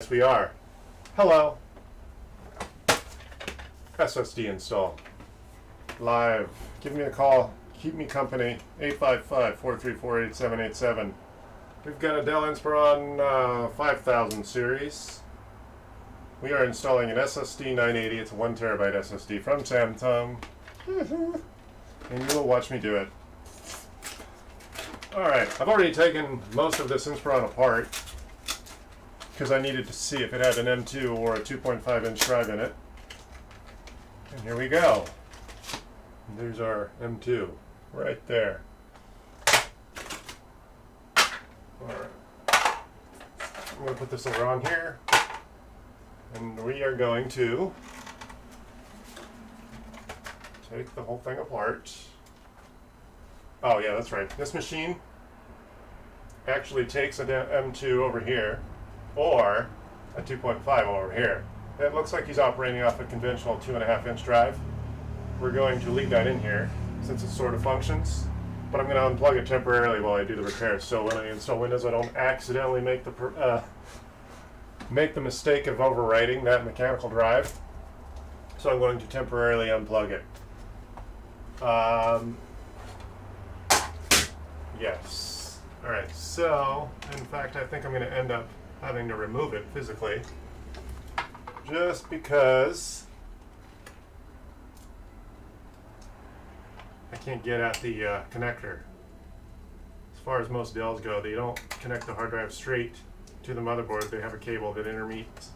Yes, we are. Hello. SSD install. Live. Give me a call. Keep me company. 855-434-8787. We've got a Dell Inspiron 5000 series. We are installing an SSD 980. It's a 1 terabyte SSD from Samsung. And you will watch me do it. Alright, I've already taken most of this Inspiron apart because I needed to see if it had an M2 or a 2.5 inch drive in it. And here we go. And there's our M2 right there. Alright. I'm going to put this over on here. And we are going to take the whole thing apart. Oh yeah, that's right. This machine actually takes an M2 over here or a 2.5 over here. It looks like he's operating off a conventional 2.5 inch drive. We're going to leave that in here since it sort of functions, but I'm going to unplug it temporarily while I do the repairs. So when I install Windows, I don't accidentally make the mistake of overwriting that mechanical drive. So I'm going to temporarily unplug it. Yes. All right. So in fact, I think I'm going to end up having to remove it physically, just because I can't get at the connector. As far as most Dells go, they don't connect the hard drive straight to the motherboard. They have a cable that intermeets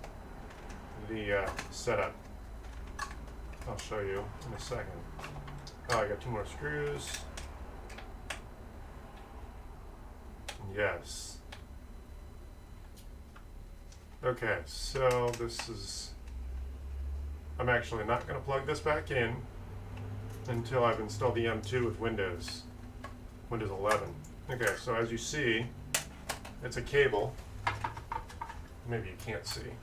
the setup. I'll show you in a second. Oh, I got 2 more screws. Yes. Okay, so this is, I'm actually not going to plug this back in until I've installed the M2 with Windows 11. Okay, so as you see, it's a cable. Maybe you can't see.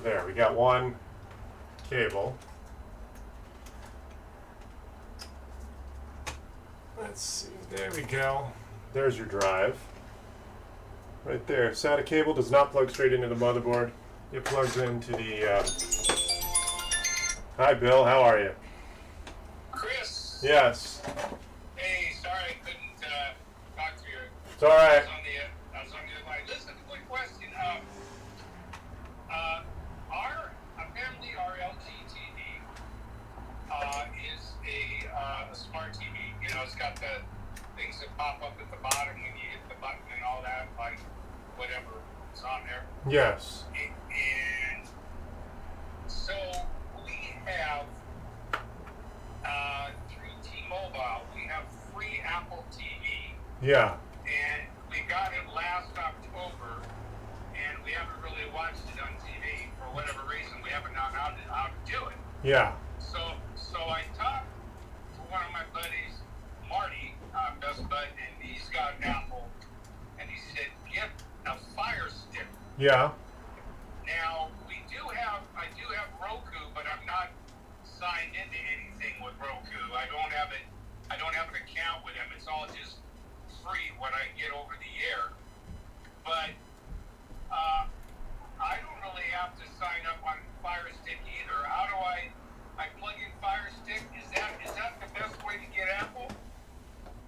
There, we got one cable. Let's see, there we go. There's your drive. Right there. SATA cable does not plug straight into the motherboard. It plugs into the... Hi, Bill. How are you? Chris. Yes. Hey, sorry I couldn't talk to you. It's all right. I was on the other line. Listen, quick question. Apparently our LG TV is a smart TV. You know, it's got the things that pop up at the bottom when you hit the button and all that, like whatever is on there. Yes. And so we have through T-Mobile, we have free Apple TV. Yeah. And we got it last October, and we haven't really watched it on TV for whatever reason. We haven't known how to do it. Yeah. So I talked to one of my buddies, Marty, best bud, and he's got Apple, and he said, get a Fire Stick. Yeah. Now I do have Roku, but I'm not signed into anything with Roku. I don't have an account with them. It's all just free what I get over the air. But I don't really have to sign up on Fire Stick either. How do I plug in Fire Stick? Is that the best way to get Apple?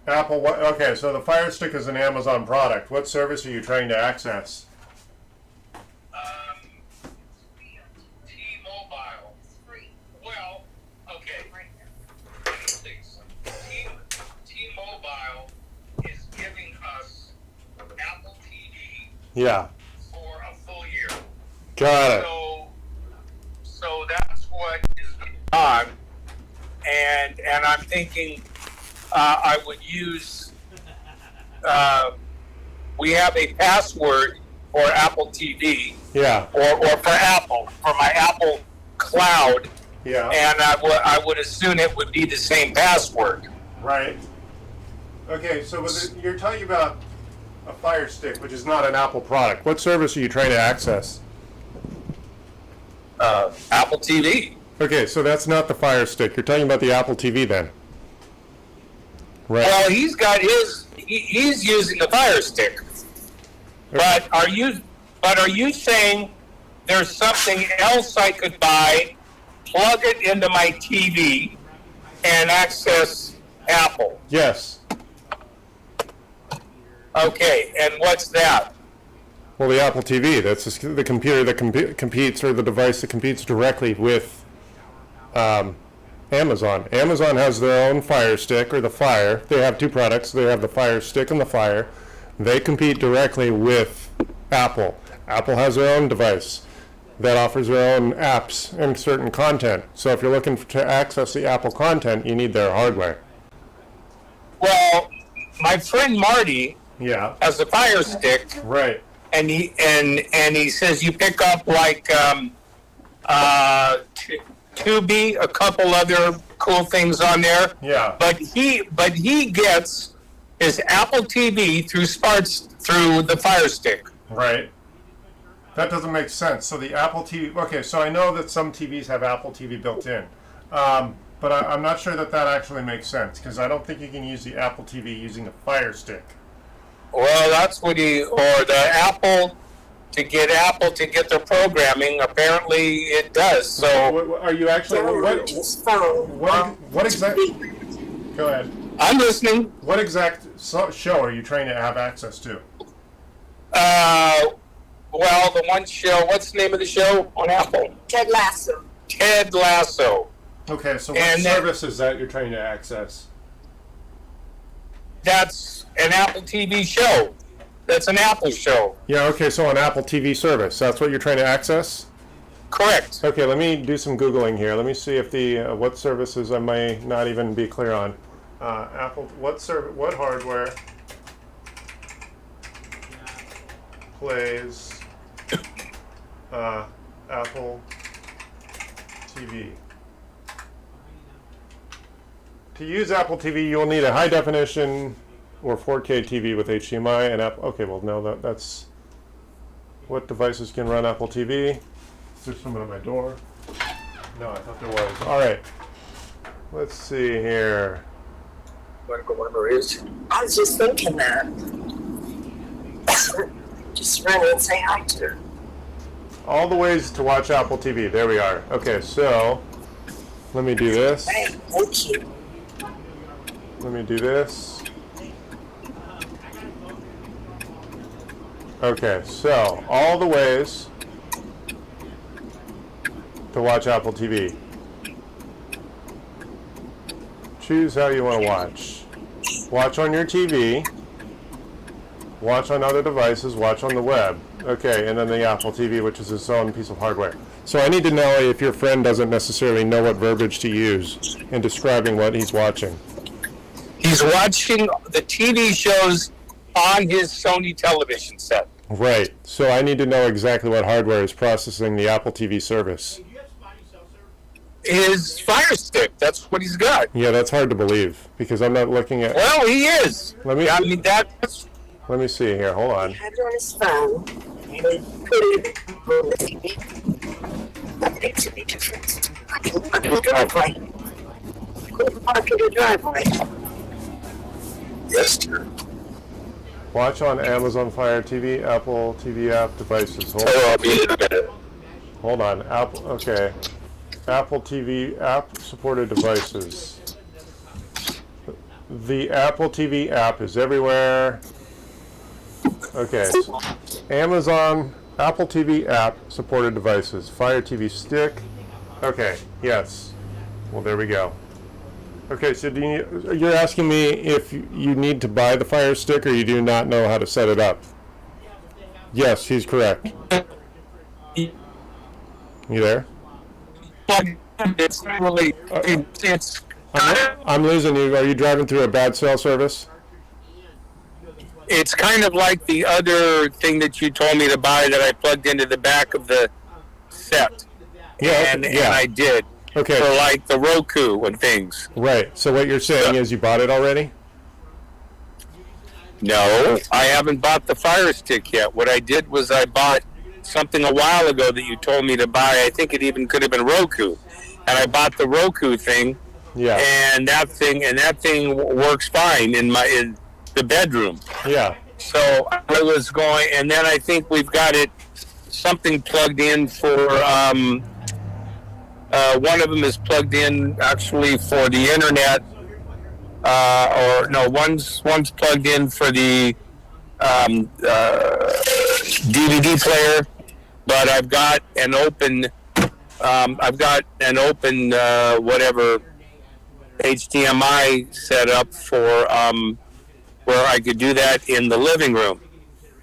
Apple, what? Okay, so the Fire Stick is an Amazon product. What service are you trying to access? T-Mobile. Free. Well, okay. Right there. T-Mobile is giving us Apple TV Yeah. for a full year. Got it. So that's what is going on, and I'm thinking I would use. We have a password for Apple TV, Yeah. or for Apple, for my Apple Cloud, Yeah. and I would assume it would be the same password. Right. Okay, so you're talking about a Fire Stick, which is not an Apple product. What service are you trying to access? Apple TV. Okay, so that's not the Fire Stick. You're talking about the Apple TV then. Right. Well, he's got his. He's using the Fire Stick. But are you saying there's something else I could buy, plug it into my TV, and access Apple? Yes. Okay, and what's that? Well, the Apple TV, that's the computer that competes, or the device that competes directly with Amazon. Amazon has their own Fire Stick, or the Fire. They have two products. They have the Fire Stick and the Fire. They compete directly with Apple. Apple has their own device that offers their own apps and certain content. So if you're looking to access the Apple content, you need their hardware. Well, my friend Marty Yeah. has a Fire Stick, Right. and he says you pick up like Tubi, a couple other cool things on there. Yeah. But he gets his Apple TV through the Fire Stick. Right. That doesn't make sense. So the Apple TV. Okay, so I know that some TVs have Apple TV built in, but I'm not sure that actually makes sense, because I don't think you can use the Apple TV using a Fire Stick. Well, that's what or the Apple to get their programming. Apparently, it does. So Are you actually? What exact? Go ahead. I'm listening. What exact show are you trying to have access to? Well, the one show. What's the name of the show on Apple? Ted Lasso. Ted Lasso. Okay, so what service is that you're trying to access? That's an Apple TV show. That's an Apple show. Yeah, okay, so an Apple TV service. That's what you're trying to access? Correct. Okay, let me do some Googling here. Let me see if the what services I may not even be clear on. Apple, what hardware plays Apple TV? To use Apple TV, you'll need a high definition or 4K TV with HDMI and Apple. Okay, well, no, that's what devices can run Apple TV. Is there someone at my door? No, I thought there was. All right, let's see here. I was just thinking that. Just run and say hi to her. All the ways to watch Apple TV. There we are. Okay, so let me do this. Hey, thank you. Let me do this. Okay, so all the ways to watch Apple TV. Choose how you want to watch. Watch on your TV. Watch on other devices. Watch on the web. Okay, and then the Apple TV, which is its own piece of hardware. So I need to know if your friend doesn't necessarily know what verbiage to use in describing what he's watching. He's watching the TV shows on his Sony television set. Right. So I need to know exactly what hardware is processing the Apple TV service. His Fire Stick. That's what he's got. Yeah, that's hard to believe because I'm not looking at. Well, he is. Let me. I mean, that's. Let me see here. Hold on. He had it on his phone. And he put it on the TV. That makes any difference. I can park in the driveway. I couldn't park in the driveway. Yes, dear. Watch on Amazon Fire TV, Apple TV app devices. I'll be in a minute. Hold on. Apple. Okay. Apple TV app supported devices. The Apple TV app is everywhere. Okay. So Amazon Apple TV app supported devices. Fire TV stick. Okay. Yes. Well, there we go. Okay, so you're asking me if you need to buy the Fire Stick or you do not know how to set it up? Yes, he's correct. You there? It's really, it's. I'm losing you. Are you driving through a bad cell service? It's kind of like the other thing that you told me to buy that I plugged into the back of the set. Yeah, and I did. Okay. For like the Roku and things. Right. So what you're saying is you bought it already? No, I haven't bought the Fire Stick yet. What I did was I bought something a while ago that you told me to buy. I think it even could have been Roku. And I bought the Roku thing. Yeah. And that thing works fine in the bedroom. Yeah. So I was going, and then I think we've got something plugged in for. One of them is plugged in actually for the internet, or no, one's plugged in for the DVD player. But I've got an open, whatever HDMI set up for where I could do that in the living room.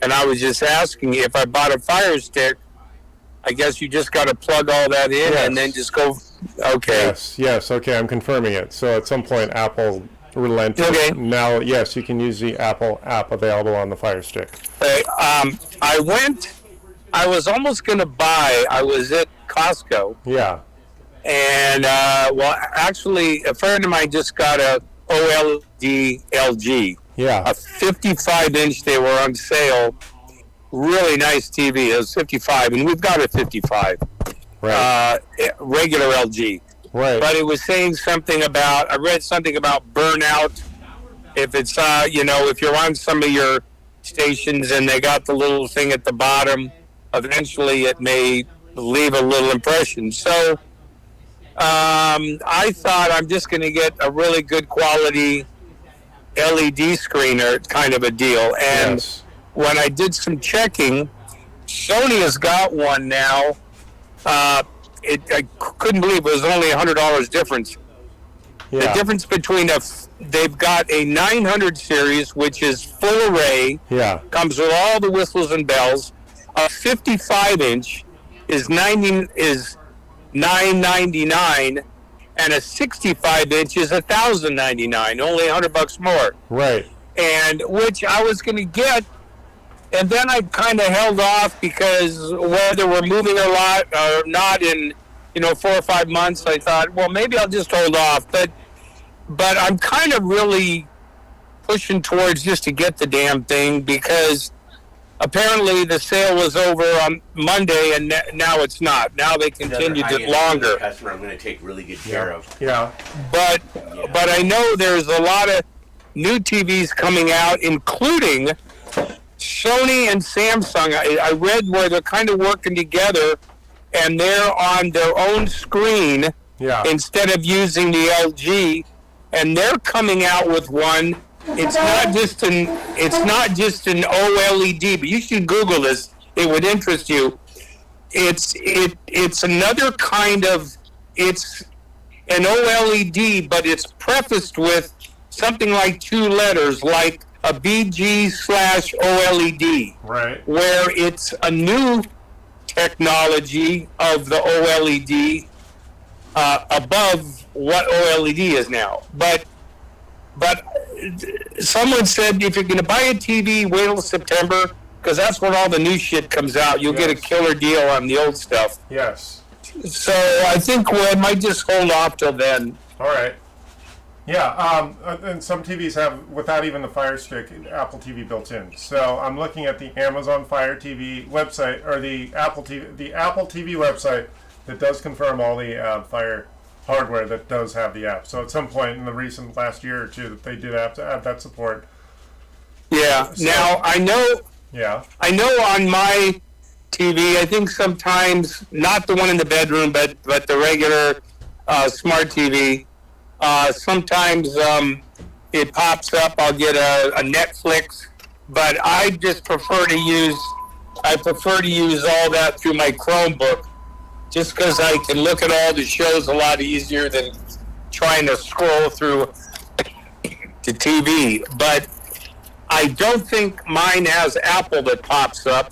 And I was just asking if I bought a Fire Stick. I guess you just got to plug all that in and then just go. Okay. Yes. Okay, I'm confirming it. So at some point, Apple relented. Okay. Now, yes, you can use the Apple app available on the Fire Stick. I was almost going to buy. I was at Costco. Yeah. And actually, a friend of mine just got a OLED LG. Yeah. A 55-inch. They were on sale. Really nice TV. It was 55, and we've got a 55. Right. Regular LG. Right. But it was saying something about, I read something about burnout. If it's, if you're on some of your stations and they got the little thing at the bottom, eventually it may leave a little impression. So I thought I'm just going to get a really good quality LED screener kind of a deal. And yes. When I did some checking, Sony has got one now. I couldn't believe it was only $100 difference. Yeah. The difference between they've got a 900 series, which is full array, comes with all the whistles and bells. A 55-inch is $999, and a 65-inch is $1,099, only $100 more. Right. And which I was going to get. And then I kind of held off because whether we're moving a lot or not in, 4 or 5 months, I thought, well, maybe I'll just hold off. But I'm kind of really pushing towards just to get the damn thing because apparently the sale was over on Monday and now it's not. Now they continued it longer. Customer I'm going to take really good care of. Yeah. But I know there's a lot of new TVs coming out, including Sony and Samsung. I read where they're kind of working together, and they're on their own screen instead of using the LG, and they're coming out with one. It's not just an OLED, but you should Google this. It would interest you. It's another kind of, it's an OLED, but it's prefaced with something like 2 letters, like a BG/OLED, right? Where it's a new technology of the OLED above what OLED is now. But someone said if you're going to buy a TV, wait till September because that's when all the new shit comes out. You'll get a killer deal on the old stuff. Yes. So I think we might just hold off till then. All right. Yeah, and some TVs have, without even the Fire Stick, Apple TV built in. So I'm looking at the Amazon Fire TV website, or the Apple TV website that does confirm all the Fire hardware that does have the app. So at some point in the recent last year or two, that they did have to add that support. Yeah. So, now I know. Yeah. I know on my TV, I think sometimes not the one in the bedroom, but the regular smart TV. Sometimes it pops up. I'll get a Netflix, but I just prefer to use all that through my Chromebook, just because I can look at all the shows a lot easier than trying to scroll through the TV. But I don't think mine has Apple that pops up.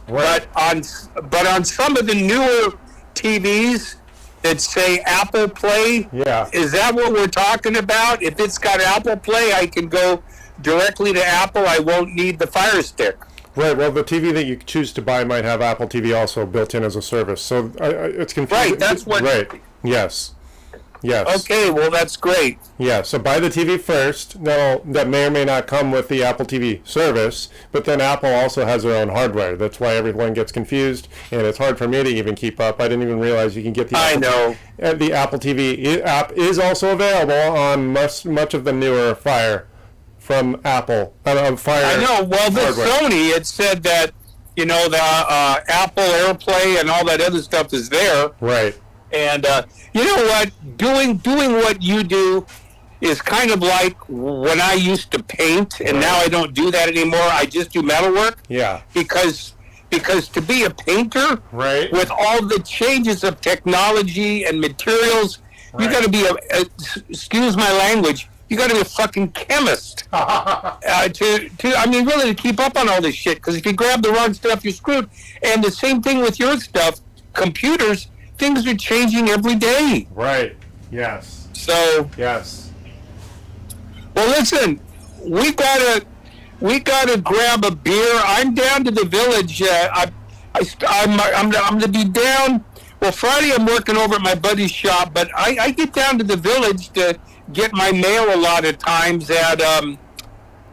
Right. But on some of the newer TVs that say Apple Play, is that what we're talking about? If it's got Apple Play, I can go directly to Apple. I won't need the Fire Stick. Right. Well, the TV that you choose to buy might have Apple TV also built in as a service. So it's confusing. Right. That's what. Right. Yes. Yes. Okay. Well, that's great. Yeah. So buy the TV first. That may or may not come with the Apple TV service, but then Apple also has their own hardware. That's why everyone gets confused, and it's hard for me to even keep up. I didn't even realize you can get the. The Apple TV app is also available on much of the newer Fire from Apple. Fire. I know. Well, this hardware. Sony, it said that, the Apple AirPlay and all that other stuff is there. Right. And you know what? Doing what you do is kind of like when I used to paint, and now I don't do that anymore. I just do metalwork. Yeah. Because to be a painter, Right. with all the changes of technology and materials, you got to be excuse my language, you got to be a fucking chemist really to keep up on all this shit. Because if you grab the wrong stuff, you're screwed. And the same thing with your stuff, computers. Things are changing every day. Right. Yes. So Yes. well, listen, we gotta grab a beer. I'm down to the village. I'm to be down. Well, Friday I'm working over at my buddy's shop, but I get down to the village to get my mail a lot of times at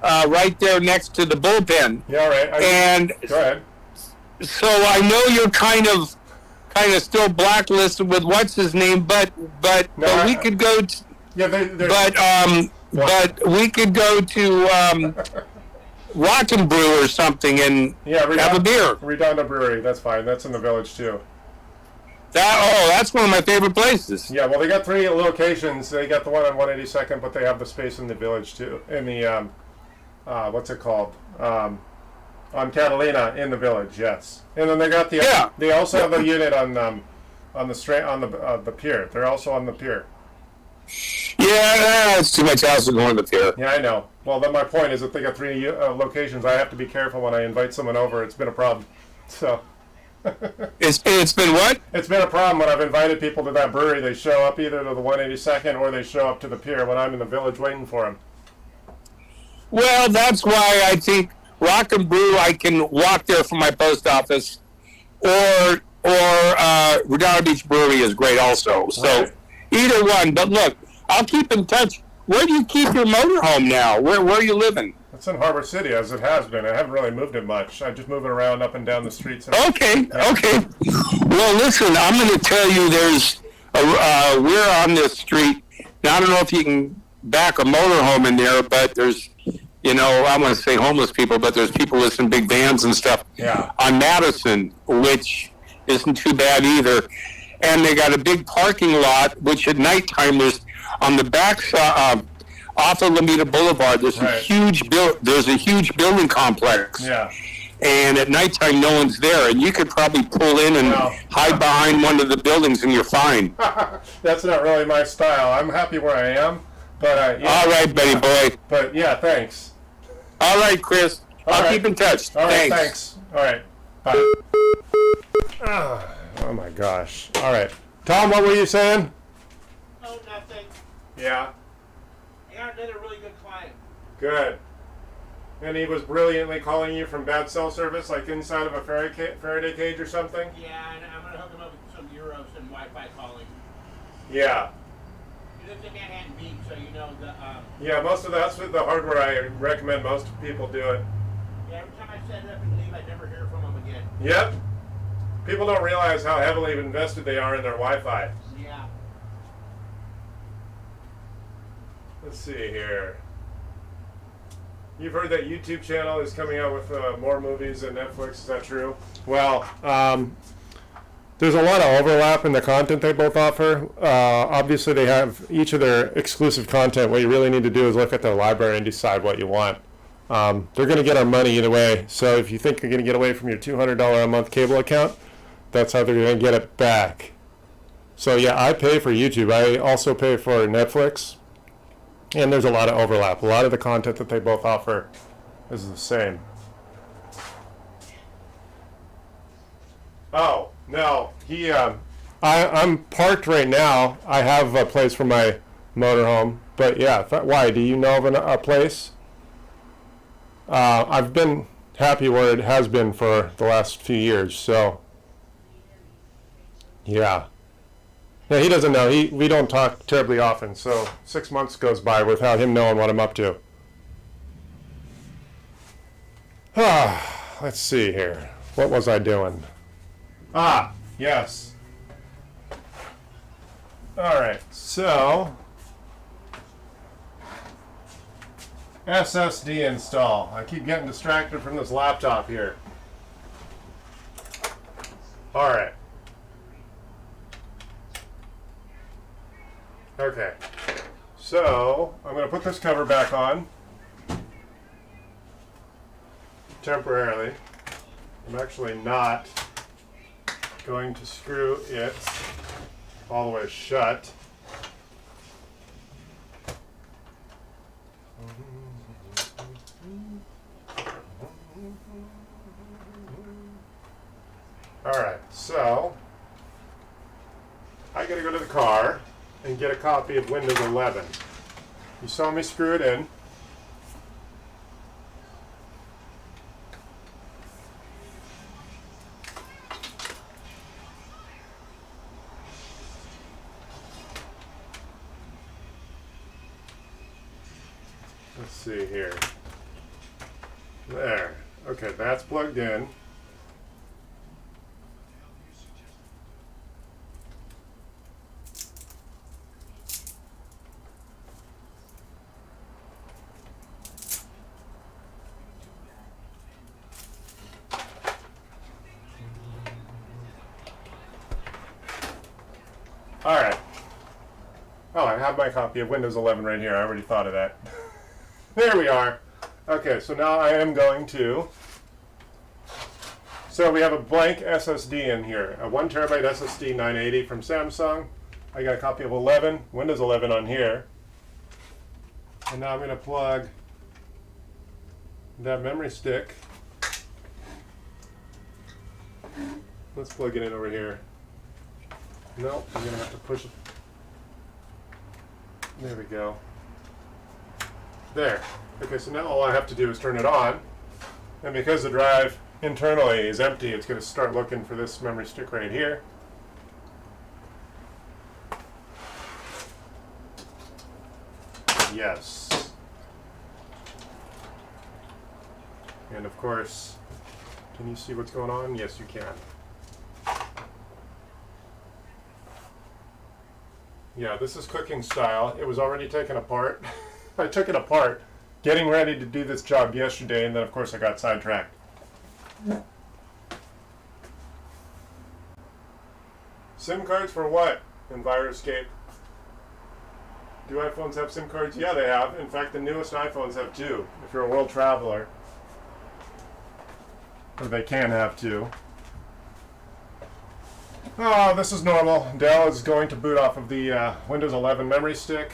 right there next to the bullpen. Yeah. Right. And Go ahead. so I know you're kind of still blacklisted with what's his name, but we could go. Yeah. But we could go to Rock and Brew or something and have a beer. Redondo Brewery. That's fine. That's in the village too. That's one of my favorite places. Yeah. Well, they got 3 locations. They got the one on 182nd, but they have the space in the village too. In the what's it called? On Catalina in the village. Yes. And then they got the. They also have a unit on the pier. They're also on the pier. Yeah, it's too much house to go on the pier. Yeah, I know. Well, then my point is that they got 3 locations. I have to be careful when I invite someone over. It's been a problem. So. It's been what? It's been a problem when I've invited people to that brewery. They show up either to the 182nd or they show up to the pier when I'm in the village waiting for them. Well, that's why I think Rock and Brew, I can walk there from my post office, or Redondo Beach Brewery is great also. So either one. But look, I'll keep in touch. Where do you keep your motorhome now? Where are you living? It's in Harbor City, as it has been. I haven't really moved it much. I'm just moving around up and down the streets. Okay. Well, listen, I'm going to tell you we're on this street. Now, I don't know if you can back a motorhome in there, but there's, I want to say homeless people, but there's people with some big vans and stuff on Madison, which isn't too bad either. And they got a big parking lot, which at nighttime there's on the back side, off of Lomita Boulevard, there's a huge building complex. Yeah. And at nighttime, no one's there, and you could probably pull in and hide behind one of the buildings, and you're fine. That's not really my style. I'm happy where I am, but all right, buddy boy. But yeah, thanks. All right, Chris. I'll keep in touch. All right, thanks. All right, bye. Oh my gosh. All right, Tom, what were you saying? Oh, nothing. Yeah. I got another really good client. Good. And he was brilliantly calling you from bad cell service, like inside of a Faraday cage or something? Yeah, and I'm going to hook him up with some Euros and Wi-Fi calling. Yeah. He lives in Manhattan Beach, so you know the... Yeah, most of that's with the hardware I recommend most people do it. Yeah, every time I set it up and leave, I never hear from him again. Yep. People don't realize how heavily invested they are in their Wi-Fi. Yeah. Let's see here. You've heard that YouTube channel is coming out with more movies than Netflix. Is that true? Well, there's a lot of overlap in the content they both offer. Obviously, they have each of their exclusive content. What you really need to do is look at their library and decide what you want. They're going to get our money either way. So if you think you're going to get away from your $200 a month cable account, that's how they're going to get it back. So yeah, I pay for YouTube. I also pay for Netflix. And there's a lot of overlap. A lot of the content that they both offer is the same. Oh, no. I'm parked right now. I have a place for my motorhome. But yeah, why? Do you know of a place? I've been happy where it has been for the last few years. So, yeah. Yeah, he doesn't know. We don't talk terribly often, so 6 months goes by without him knowing what I'm up to. Let's see here. What was I doing? Yes. All right, so SSD install. I keep getting distracted from this laptop here. Alright. Okay. So, I'm going to put this cover back on. Temporarily. I'm actually not going to screw it all the way shut. Alright, so I gotta go to the car and get a copy of Windows 11. You saw me screw it in. Let's see here. There. Okay, that's plugged in. Alright. Oh, I have my copy of Windows 11 right here. I already thought of that. There we are. Okay, so now I am going to... So we have a blank SSD in here. A 1 terabyte SSD 980 from Samsung. I got a copy of 11, Windows 11 on here. And now I'm going to plug that memory stick. Let's plug it in over here. No, I'm going to have to push it. There we go. There. Okay, so now all I have to do is turn it on. And because the drive internally is empty, it's going to start looking for this memory stick right here. Yes. And of course, can you see what's going on? Yes, you can. Yeah, this is cooking style. It was already taken apart. I took it apart, getting ready to do this job yesterday, and then of course I got sidetracked. SIM cards for what? Enviroscape. Do iPhones have SIM cards? Yeah, they have. In fact, the newest iPhones have two, if you're a world traveler. Or they can have two. Oh, this is normal. Dell is going to boot off of the Windows 11 memory stick.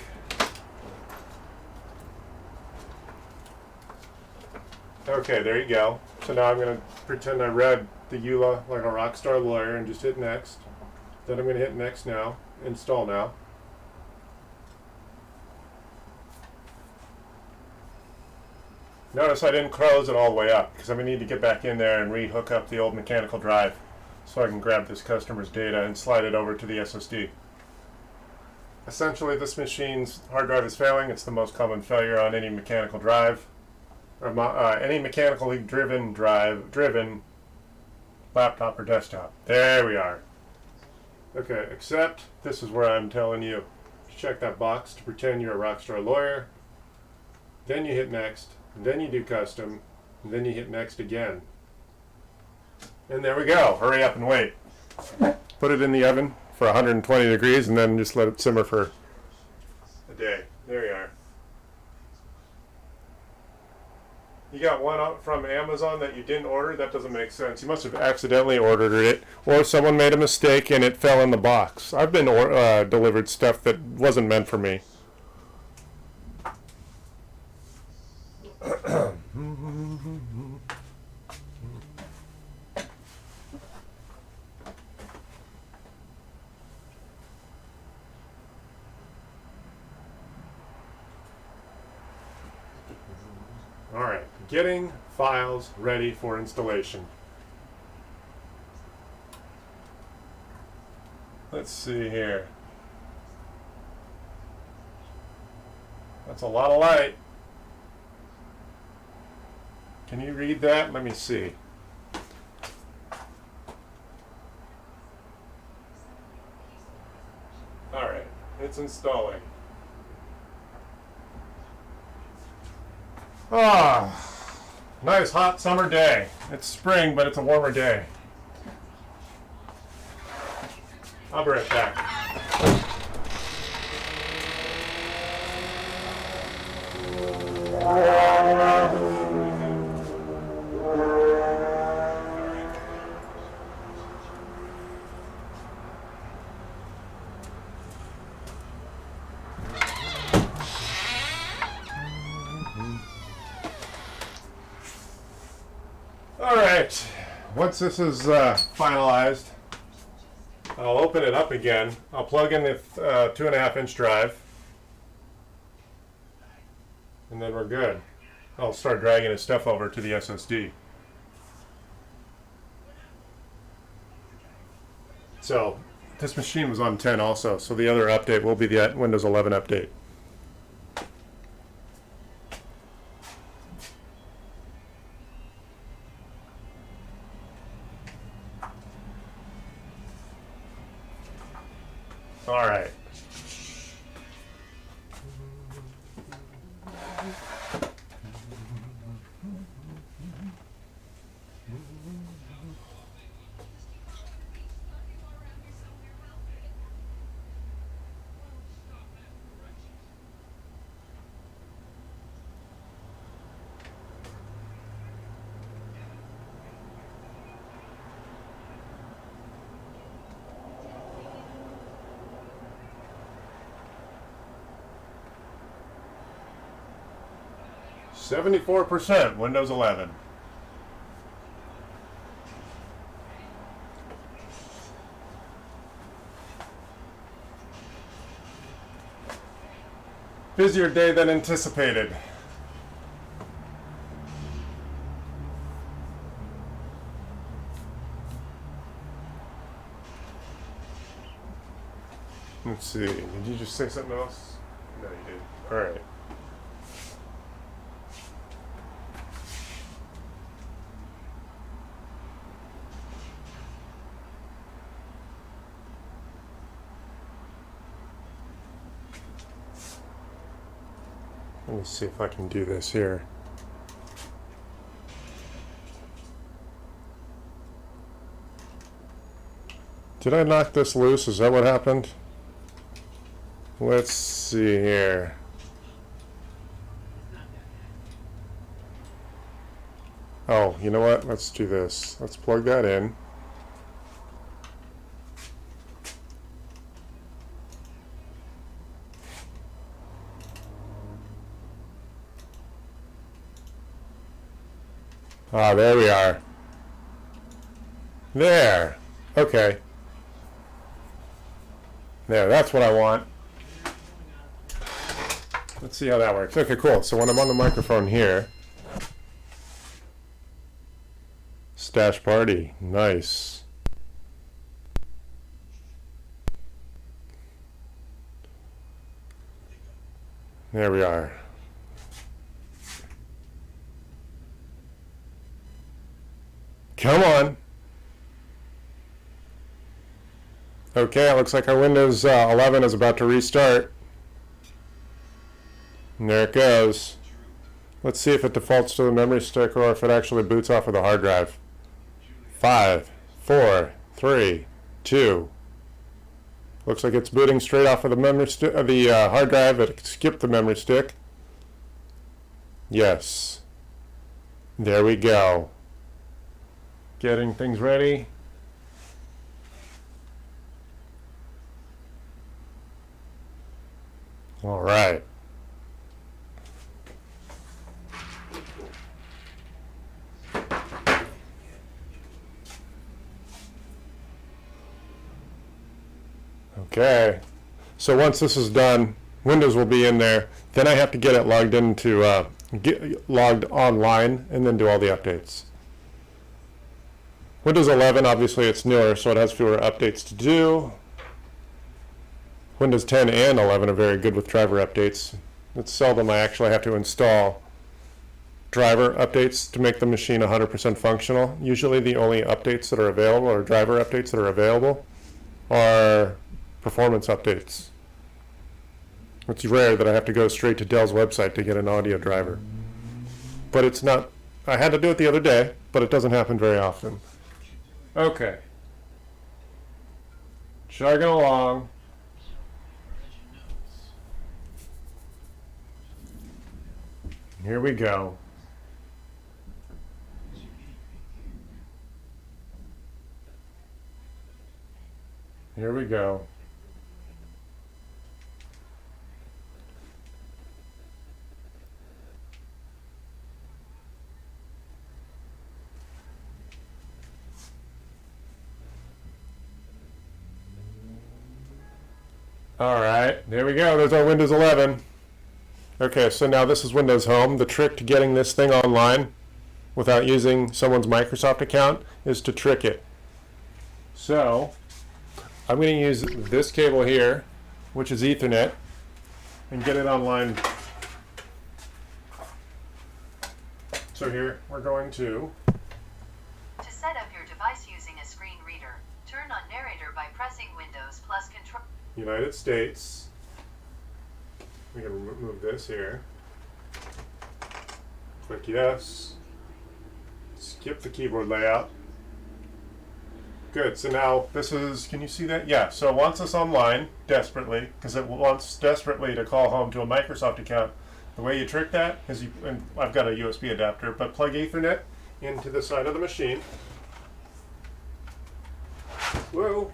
Okay, there you go. So now I'm going to pretend I read the EULA like a rock star lawyer and just hit next. Then I'm going to hit next now. Install now. Notice I didn't close it all the way up because I'm going to need to get back in there and re-hook up the old mechanical drive so I can grab this customer's data and slide it over to the SSD. Essentially, this machine's hard drive is failing. It's the most common failure on any mechanical drive, or any mechanically driven laptop or desktop. There we are. Okay, except this is where I'm telling you to check that box to pretend you're a rockstar lawyer. Then you hit next, and then you do custom, and then you hit next again. And there we go. Hurry up and wait. Put it in the oven for 120 degrees and then just let it simmer for a day. There you are. You got one out from Amazon that you didn't order? That doesn't make sense. You must have accidentally ordered it, or someone made a mistake and it fell in the box. I've been delivered stuff that wasn't meant for me. Alright, getting files ready for installation. Let's see here. That's a lot of light. Can you read that? Let me see. Alright, it's installing. Ah, nice hot summer day. It's spring, but it's a warmer day. I'll be right back. All right, once this is finalized, I'll open it up again. I'll plug in the 2.5-inch drive, and then we're good. I'll start dragging his stuff over to the SSD. So this machine was on 10 also, so the other update will be the Windows 11 update. All right. %, Windows 11. Busier day than anticipated. Let's see, did you just say something else? No, you did. All right. Let me see if I can do this here. Did I knock this loose? Is that what happened? Let's see here. Oh, you know what? Let's do this. Let's plug that in. Ah, there we are. There. Okay. There, that's what I want. Let's see how that works. Okay, cool. So when I'm on the microphone here, Stash Party, nice. There we are. Come on. Okay, it looks like our Windows 11 is about to restart. And there it goes. Let's see if it defaults to the memory stick or if it actually boots off of the hard drive. 5, 4, 3, 2. Looks like it's booting straight off of the memory stick, the hard drive. It skipped the memory stick. Yes. There we go. Getting things ready. All right. Okay. So once this is done, Windows will be in there. Then I have to get it logged into get logged online and then do all the updates. Windows 11, obviously it's newer, so it has fewer updates to do. Windows 10 and 11 are very good with driver updates. It's seldom I actually have to install driver updates to make the machine 100% functional. Usually the only updates that are available, or driver updates that are available, are performance updates. It's rare that I have to go straight to Dell's website to get an audio driver. but it's not. I had to do it the other day, but it doesn't happen very often. Okay. Chugging along. Here we go. Here we go. All right, there we go. There's our Windows 11. Okay, so now this is Windows Home. The trick to getting this thing online without using someone's Microsoft account is to trick it. So I'm going to use this cable here, which is Ethernet, and get it online. So here we're going to set up your device using a screen reader, turn on narrator by pressing Windows plus Control. United States. We can remove this here. Click yes. Skip the keyboard layout. Good, so now this is, can you see that? Yeah, so it wants us online desperately, because it wants desperately to call home to a Microsoft account. The way you trick that is you, and I've got a USB adapter, but plug Ethernet into the side of the machine. Whoa.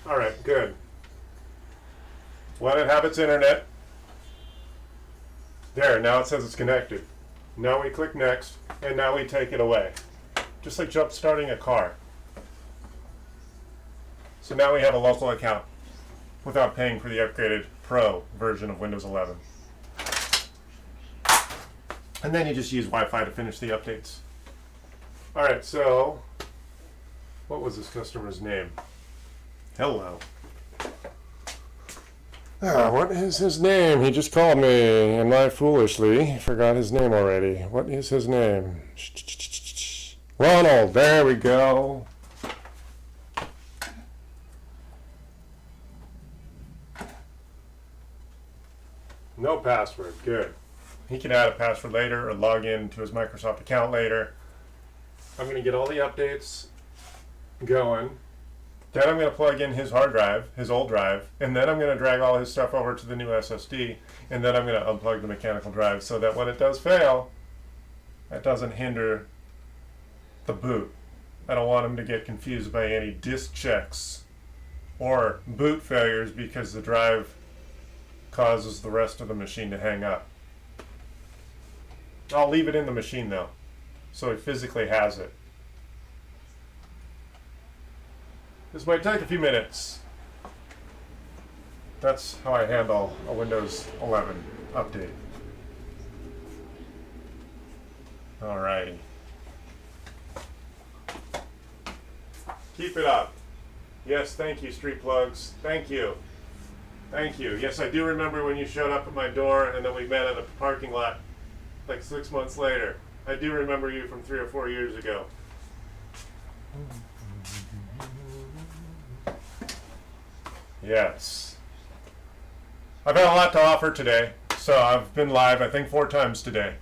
All right, good. Let it have its internet. There, now it says it's connected. Now we click next, and now we take it away. Just like jump starting a car. So now we have a local account without paying for the upgraded Pro version of Windows 11. And then you just use Wi-Fi to finish the updates. All right, so what was this customer's name? Hello. What is his name? He just called me, and I foolishly forgot his name already. What is his name? Ronald, there we go. No password, good. He can add a password later or log in to his Microsoft account later. I'm going to get all the updates going. Then I'm going to plug in his hard drive, his old drive, and then I'm going to drag all his stuff over to the new SSD, and then I'm going to unplug the mechanical drive so that when it does fail, that doesn't hinder the boot. I don't want him to get confused by any disk checks or boot failures because the drive causes the rest of the machine to hang up. I'll leave it in the machine though, so he physically has it. This might take a few minutes. That's how I handle a Windows 11 update. Alrighty. Keep it up. Yes, thank you, Street Plugs. Thank you. Thank you. Yes, I do remember when you showed up at my door and then we met in a parking lot like 6 months later. I do remember you from 3 or 4 years ago. Yes. I've had a lot to offer today, so I've been live I think 4 times today.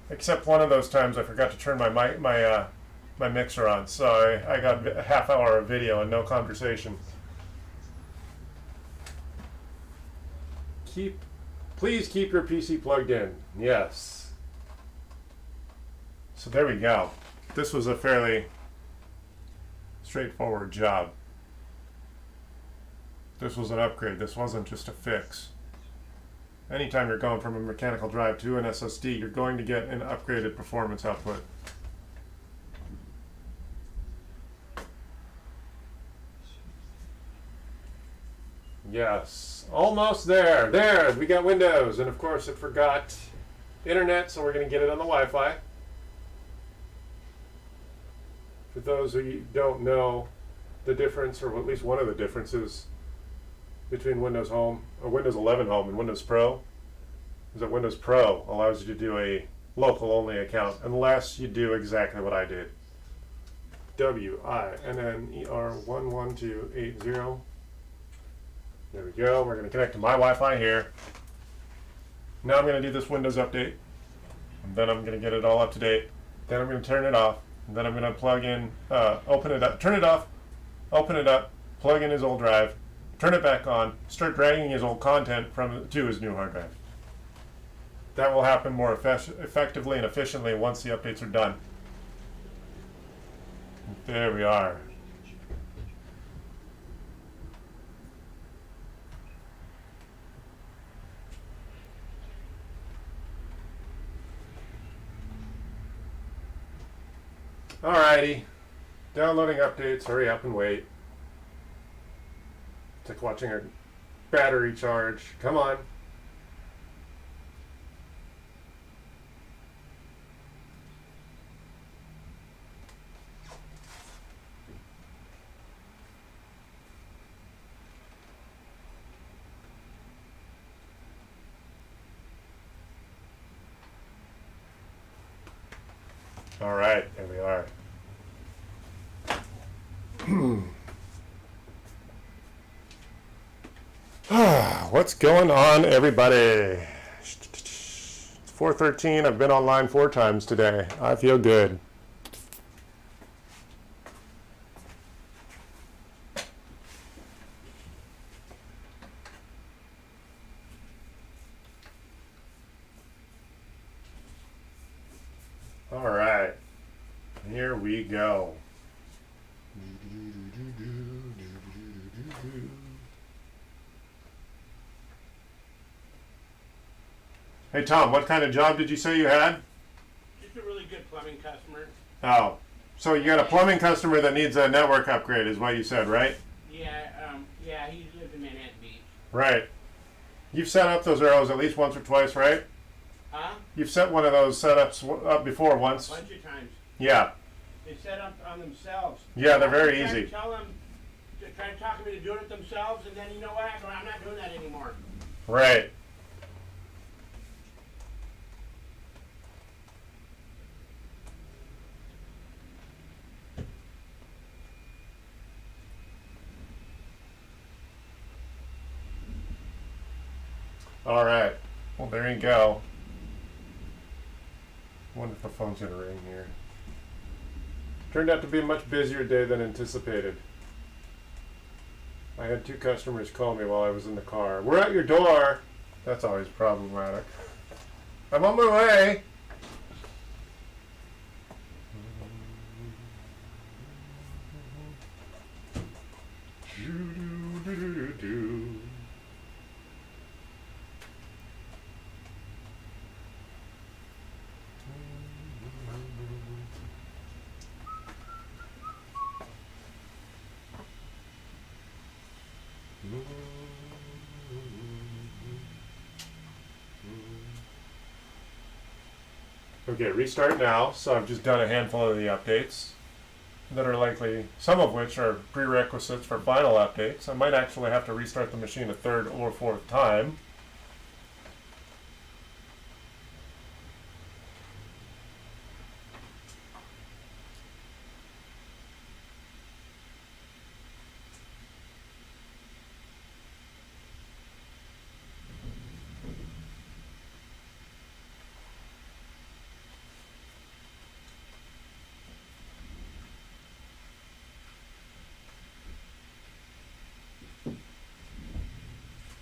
Except one of those times I forgot to turn my mixer on, so I got a half hour of video and no conversation. Please keep your PC plugged in. Yes. So there we go. This was a fairly straightforward job. This was an upgrade. This wasn't just a fix. Anytime you're going from a mechanical drive to an SSD, you're going to get an upgraded performance output. Yes, almost there. There, we got Windows, and of course it forgot internet, so we're going to get it on the Wi-Fi. For those who don't know the difference, or at least one of the differences between Windows Home, or Windows 11 Home and Windows Pro, is that Windows Pro allows you to do a local-only account, unless you do exactly what I did. WINNER11280. There we go. We're going to connect to my Wi-Fi here. Now I'm going to do this Windows update. And then I'm going to get it all up to date. Then I'm going to turn it off. And then I'm going to plug in, open it up, turn it off, open it up, plug in his old drive, turn it back on, start dragging his old content to his new hard drive. That will happen more effectively and efficiently once the updates are done. There we are. Alrighty. Downloading updates. Hurry up and wait. It's like watching a battery charge. Come on. All right, there we are. What's going on, everybody? It's 4:13. I've been online 4 times today. I feel good. All right, here we go. Hey Tom, what kind of job did you say you had? Just a really good plumbing customer. Oh, so you got a plumbing customer that needs a network upgrade is what you said, right? Yeah, he lives in Manhattan Beach. Right. You've set up those arrows at least once or twice, right? Huh? You've set one of those setups up before once. A bunch of times. Yeah. They set up on themselves. Yeah, they're very I try easy. to tell them, to try to talk me to doing it themselves, and then you know what? I go, I'm not doing that anymore. Right. All right. Well, there you go. I wonder if the phone's gonna ring here. Turned out to be a much busier day than anticipated. I had 2 customers call me while I was in the car. We're at your door. That's always problematic. I'm on my way. Okay, restart now. So I've just done a handful of the updates that are likely, some of which are prerequisites for final updates. I might actually have to restart the machine a 3rd or 4th time.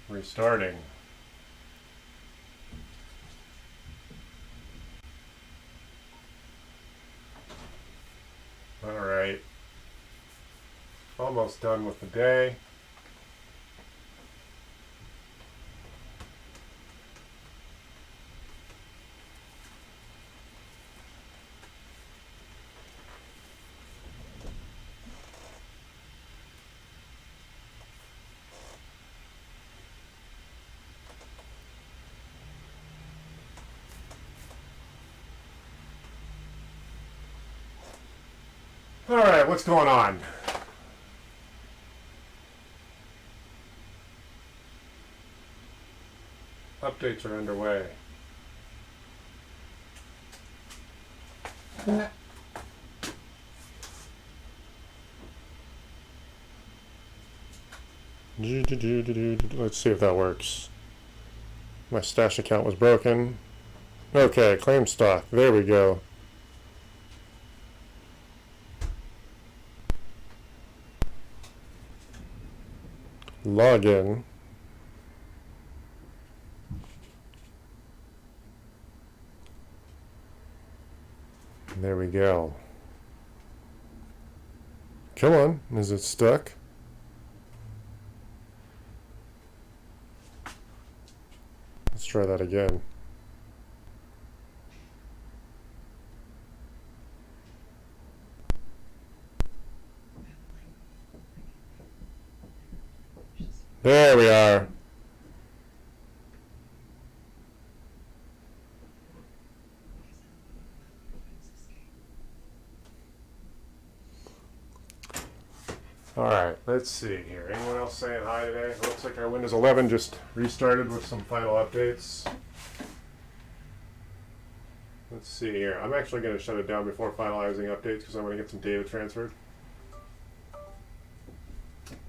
Restarting. All right. Almost done with the day. All right, what's going on? Updates are underway. Let's see if that works. My stash account was broken. Okay, claim stock. There we go. Login. There we go. Come on, is it stuck? Let's try that again. There we are. All right, let's see here. Anyone else saying hi today? It looks like our Windows 11 just restarted with some final updates. Let's see here. I'm actually going to shut it down before finalizing updates because I want to get some data transferred.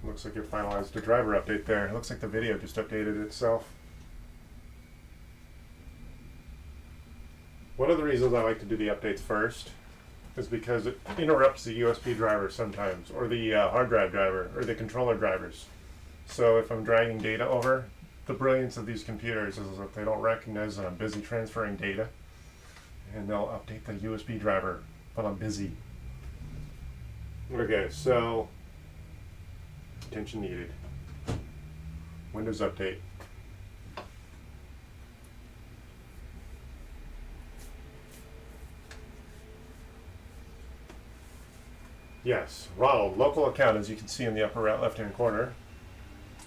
Looks like it finalized a driver update there. It looks like the video just updated itself. One of the reasons I like to do the updates first is because it interrupts the USB driver sometimes, or the hard drive driver, or the controller drivers. So if I'm dragging data over, the brilliance of these computers is that they don't recognize that I'm busy transferring data, and they'll update the USB driver while I'm busy. Okay, so attention needed. Windows update. Yes, Ronald, local account, as you can see in the upper right left-hand corner.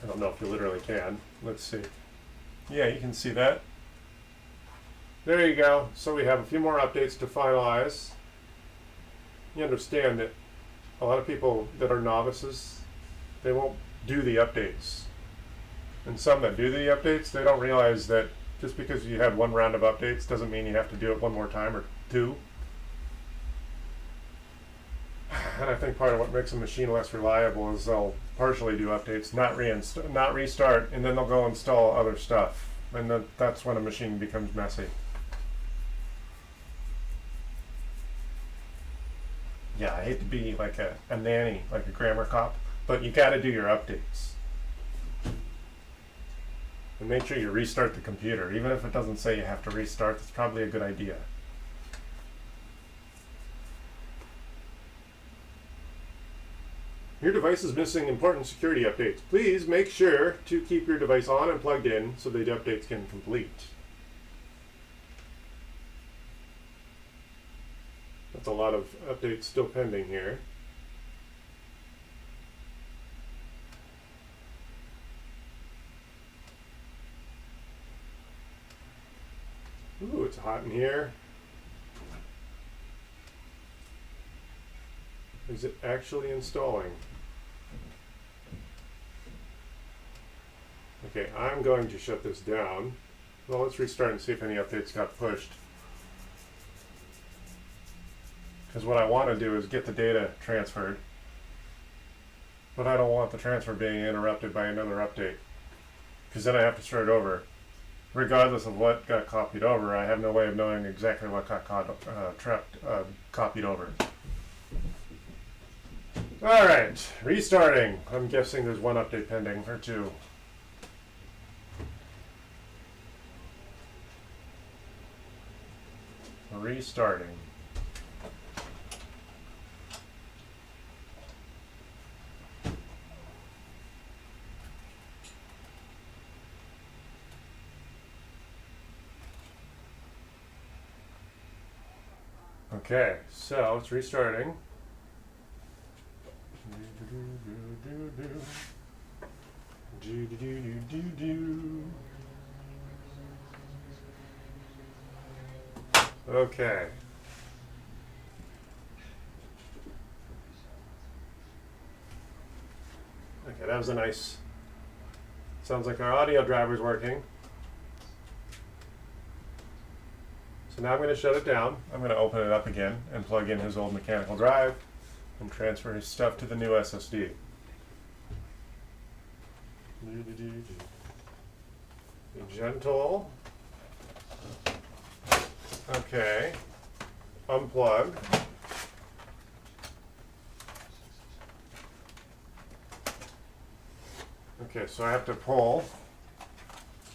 I don't know if you literally can. Let's see. Yeah, you can see that. There you go. So we have a few more updates to finalize. You understand that a lot of people that are novices, they won't do the updates. And some that do the updates, they don't realize that just because you had one round of updates doesn't mean you have to do it one more time or two. And I think part of what makes a machine less reliable is they'll partially do updates, not restart, and then they'll go install other stuff. And that's when a machine becomes messy. Yeah, I hate to be like a nanny, like a grammar cop, but you gotta do your updates. And make sure you restart the computer. Even if it doesn't say you have to restart, that's probably a good idea. Your device is missing important security updates. Please make sure to keep your device on and plugged in so the updates can complete. That's a lot of updates still pending here. Ooh, it's hot in here. Is it actually installing? Okay, I'm going to shut this down. Well, let's restart and see if any updates got pushed. Because what I want to do is get the data transferred. But I don't want the transfer being interrupted by another update. Because then I have to start over. Regardless of what got copied over, I have no way of knowing exactly what got copied over. Alright, restarting. I'm guessing there's one update pending, or two. Restarting. Okay, so it's restarting. Okay. Okay, that was a nice. Sounds like our audio driver's working. So now I'm going to shut it down. I'm going to open it up again and plug in his old mechanical drive and transfer his stuff to the new SSD. Be gentle. Okay. Unplug. Okay, so I have to pull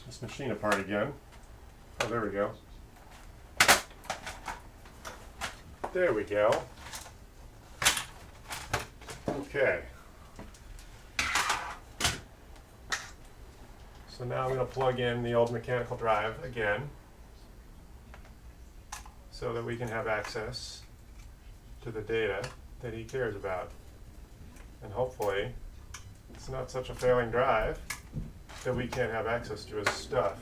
this machine apart again. Oh, there we go. There we go. Okay. So now I'm going to plug in the old mechanical drive again so that we can have access to the data that he cares about. And hopefully it's not such a failing drive that we can't have access to his stuff.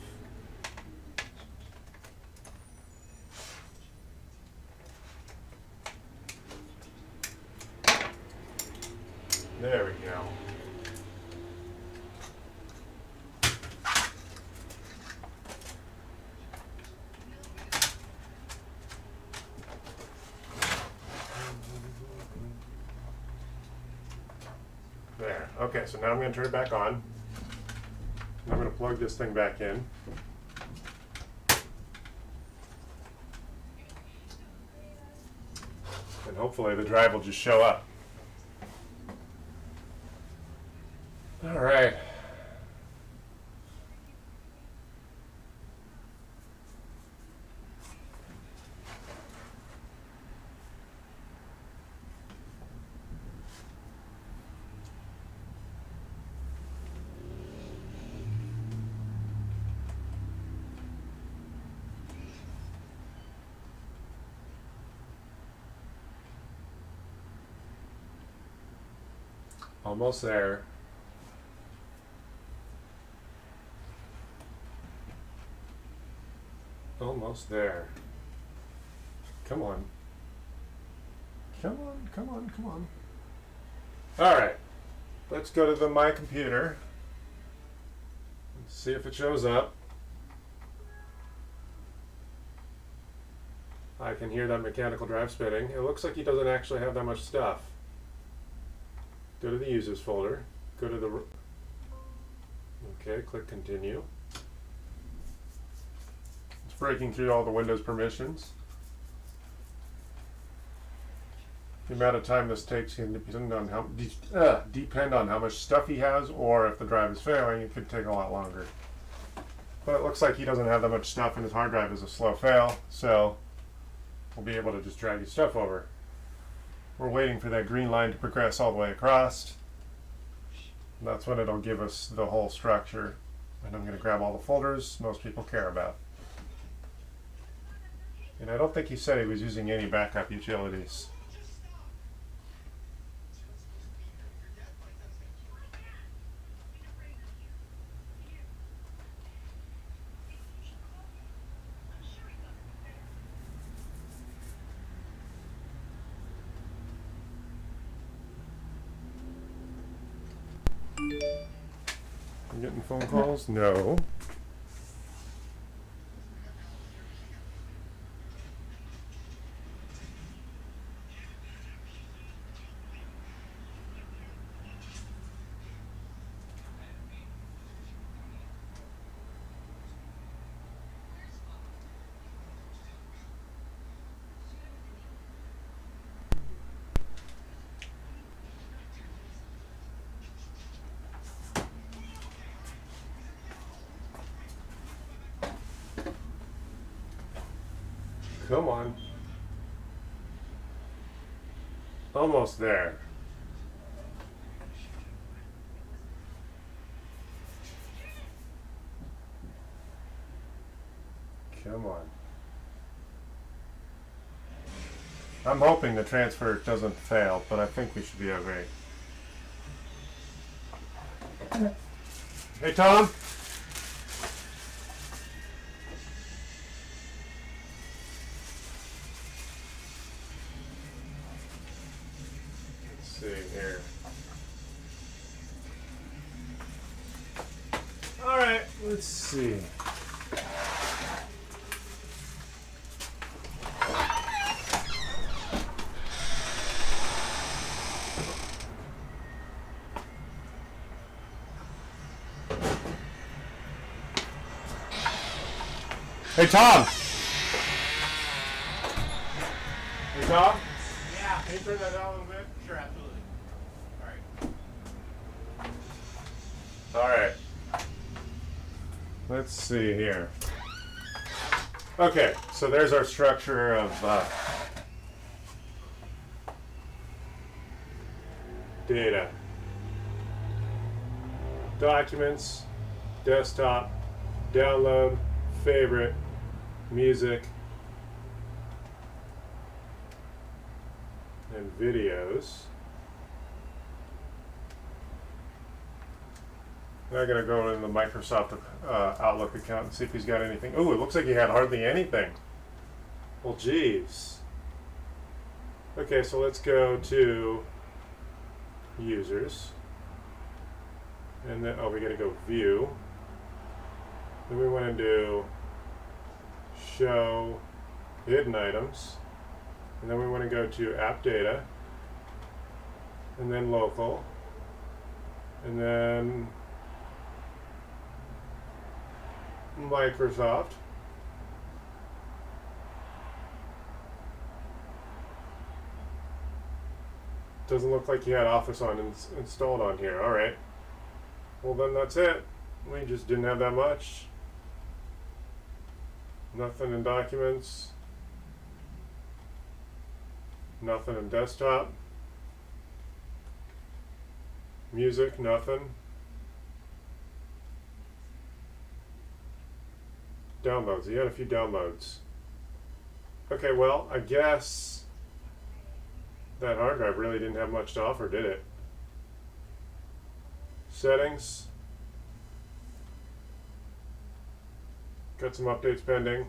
There we go. There. Okay, so now I'm going to turn it back on. I'm going to plug this thing back in. And hopefully the drive will just show up. All right. Almost there. Almost there. Come on. Come on, come on, come on. All right. Let's go to my computer. Let's see if it shows up. I can hear that mechanical drive spinning. It looks like he doesn't actually have that much stuff. Go to the users folder. Go to the... Okay, click continue. It's breaking through all the Windows permissions. The amount of time this takes can depend on how much stuff he has, or if the drive is failing, it could take a lot longer. But it looks like he doesn't have that much stuff, and his hard drive is a slow fail, so we'll be able to just drag his stuff over. We're waiting for that green line to progress all the way across. And that's when it'll give us the whole structure. And I'm going to grab all the folders most people care about. And I don't think he said he was using any backup utilities. I'm getting phone calls? No. Come on. Almost there. Come on. I'm hoping the transfer doesn't fail, but I think we should be okay. Hey, Tom? See here. All right, let's see. Hey, Tom. off? Yeah. Can you turn that down a little bit? Sure, absolutely. All right. All right. Let's see here. Okay, so there's our structure of data. Documents, desktop, download, favorite, music, and videos. I'm gonna go in the Microsoft Outlook account and see if he's got anything. Oh, it looks like he had hardly anything. Well, geez. Okay, so let's go to users. And then, we gotta go view. Then we wanna do show hidden items. And then we wanna go to app data. And then local. And then Microsoft. Doesn't look like you had Office on installed on here. All right. Well, then that's it. We just didn't have that much. Nothing in documents. Nothing in desktop. Music, nothing. Downloads. He had a few downloads. Okay, well, I guess that hard drive really didn't have much to offer, did it? Settings. Got some updates pending.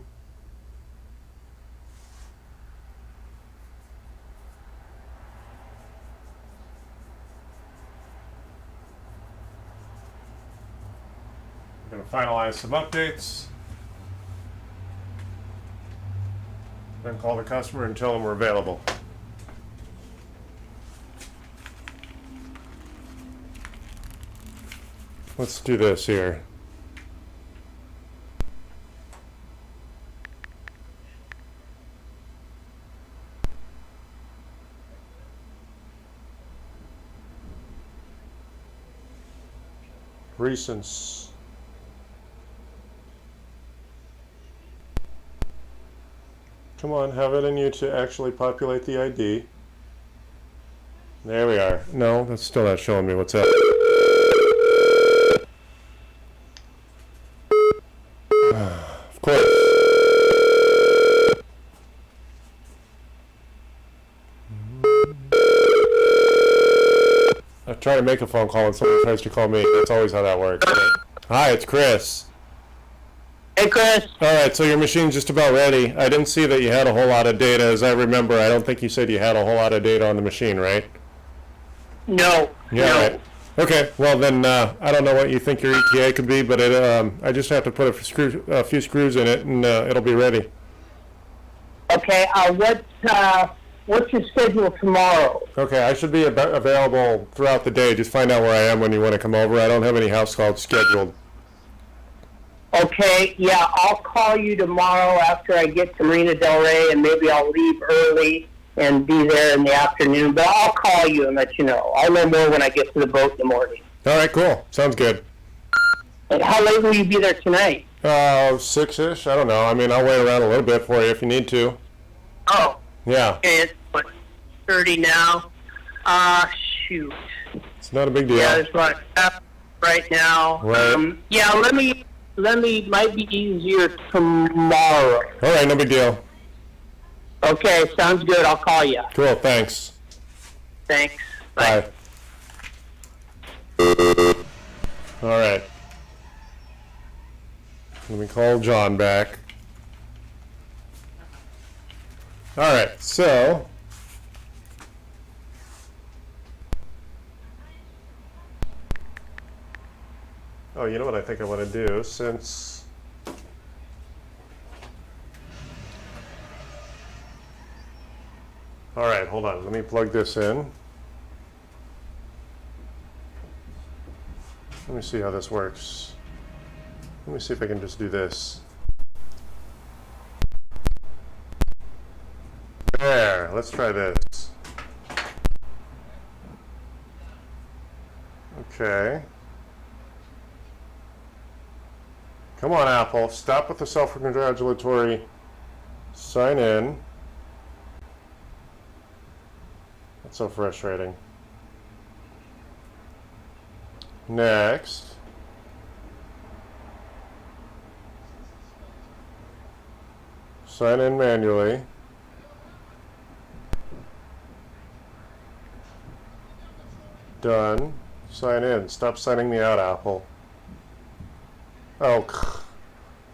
I'm going to finalize some updates. Then call the customer and tell them we're available. Let's do this here. Recents. Come on, have it in you to actually populate the ID. There we are. No, that's still not showing me what's up. Of course. I try to make a phone call and someone tries to call me. That's always how that works. Hi, it's Chris. Hey, Chris. All right, so your machine's just about ready. I didn't see that you had a whole lot of data. As I remember, I don't think you said you had a whole lot of data on the machine, right? No. Yeah, no. right. Okay, well then, I don't know what you think your ETA could be, but I just have to put a few screws in it, and it'll be ready. Okay. What's your schedule tomorrow? Okay, I should be available throughout the day. Just find out where I am when you want to come over. I don't have any house calls scheduled. Okay. Yeah, I'll call you tomorrow after I get to Marina Del Rey, and maybe I'll leave early and be there in the afternoon. But I'll call you and let you know. I'll know more when I get to the boat in the morning. All right, cool. Sounds good. And how late will you be there tonight? 6-ish. I don't know. I mean, I'll wait around a little bit for you if you need to. Oh. Yeah. Okay, it's what, 30 now? Shoot. It's not a big deal. Yeah, it's right now. Right. Yeah, let me, might be easier tomorrow. All right, no big deal. Okay, sounds good. I'll call you. Cool, thanks. Thanks. Bye. All right. Let me call John back. All right, so oh, you know what I think I want to do since all right, hold on. Let me plug this in. Let me see how this works. Let me see if I can just do this. There. let's try this. Okay. Come on, Apple. Stop with the self-congratulatory sign in. That's so frustrating. Next. Sign in manually. Done. Sign in. Stop signing me out, Apple. Oh,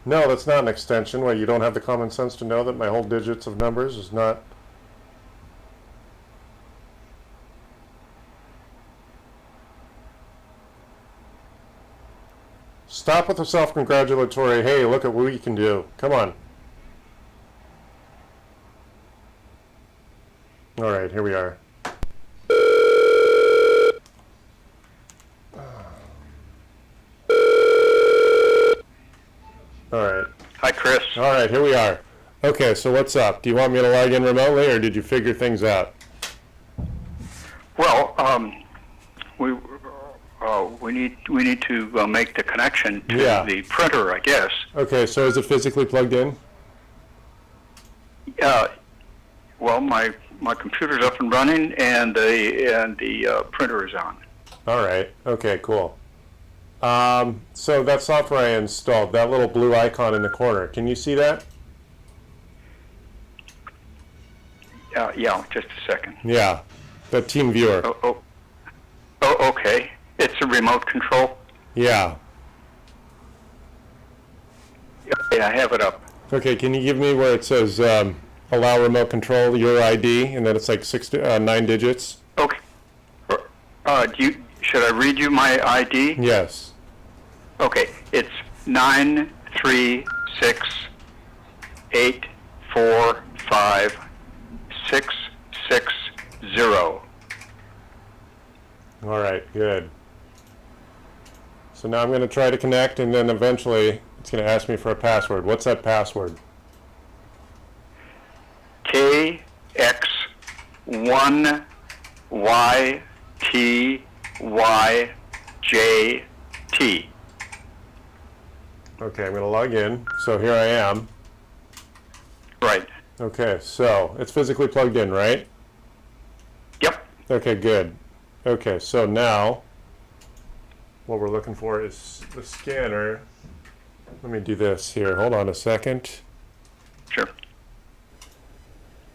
no, that's not an extension. What, you don't have the common sense to know that my whole digits of numbers is not... Stop with the self-congratulatory, hey, look at what we can do. Come on. All right, here we are. All right. Hi, Chris. All right, here we are. Okay, so what's up? Do you want me to log in remotely, or did you figure things out? Well, we need to make the connection to the printer, I guess. Okay, so is it physically plugged in? Well, my computer's up and running, and the printer is on. All right. Okay, cool. So that software I installed, that little blue icon in the corner, can you see that? Yeah, just a second. Yeah, the Team Viewer. Oh, okay. It's a remote control. Yeah. Yeah, I have it up. Okay, can you give me where it says allow remote control, your ID, and then it's like 9 digits? Okay. Should I read you my ID? Yes. Okay, it's 936845660. All right, good. So now I'm going to try to connect, and then eventually it's going to ask me for a password. What's that password? KX1YTYJT. Okay, I'm going to log in. So here I am. Right. Okay, so it's physically plugged in, right? Yep. Okay, good. Okay, so now what we're looking for is the scanner. Let me do this here. Hold on a second. Sure.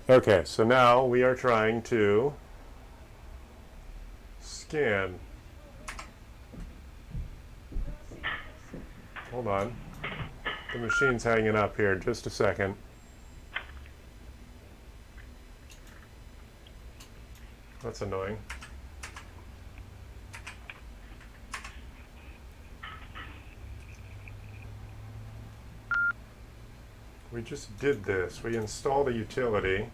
Okay, so now we are trying to scan. Hold on. The machine's hanging up here. Just a second. That's annoying. We just did this. We installed a utility.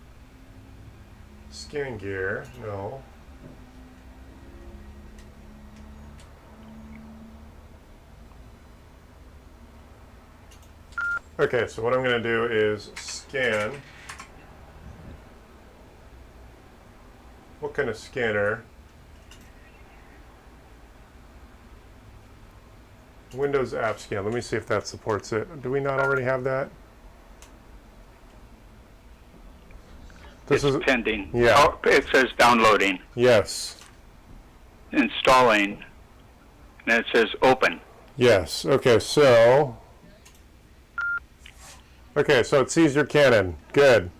Scan gear, no. Okay, so what I'm going to do is scan. What kind of scanner? Windows App Scan. Let me see if that supports it. Do we not already have that? This It's is pending. Yeah. Oh, it says downloading, Yes. installing, and then it says open. Yes. Okay, so it sees your Canon. Good.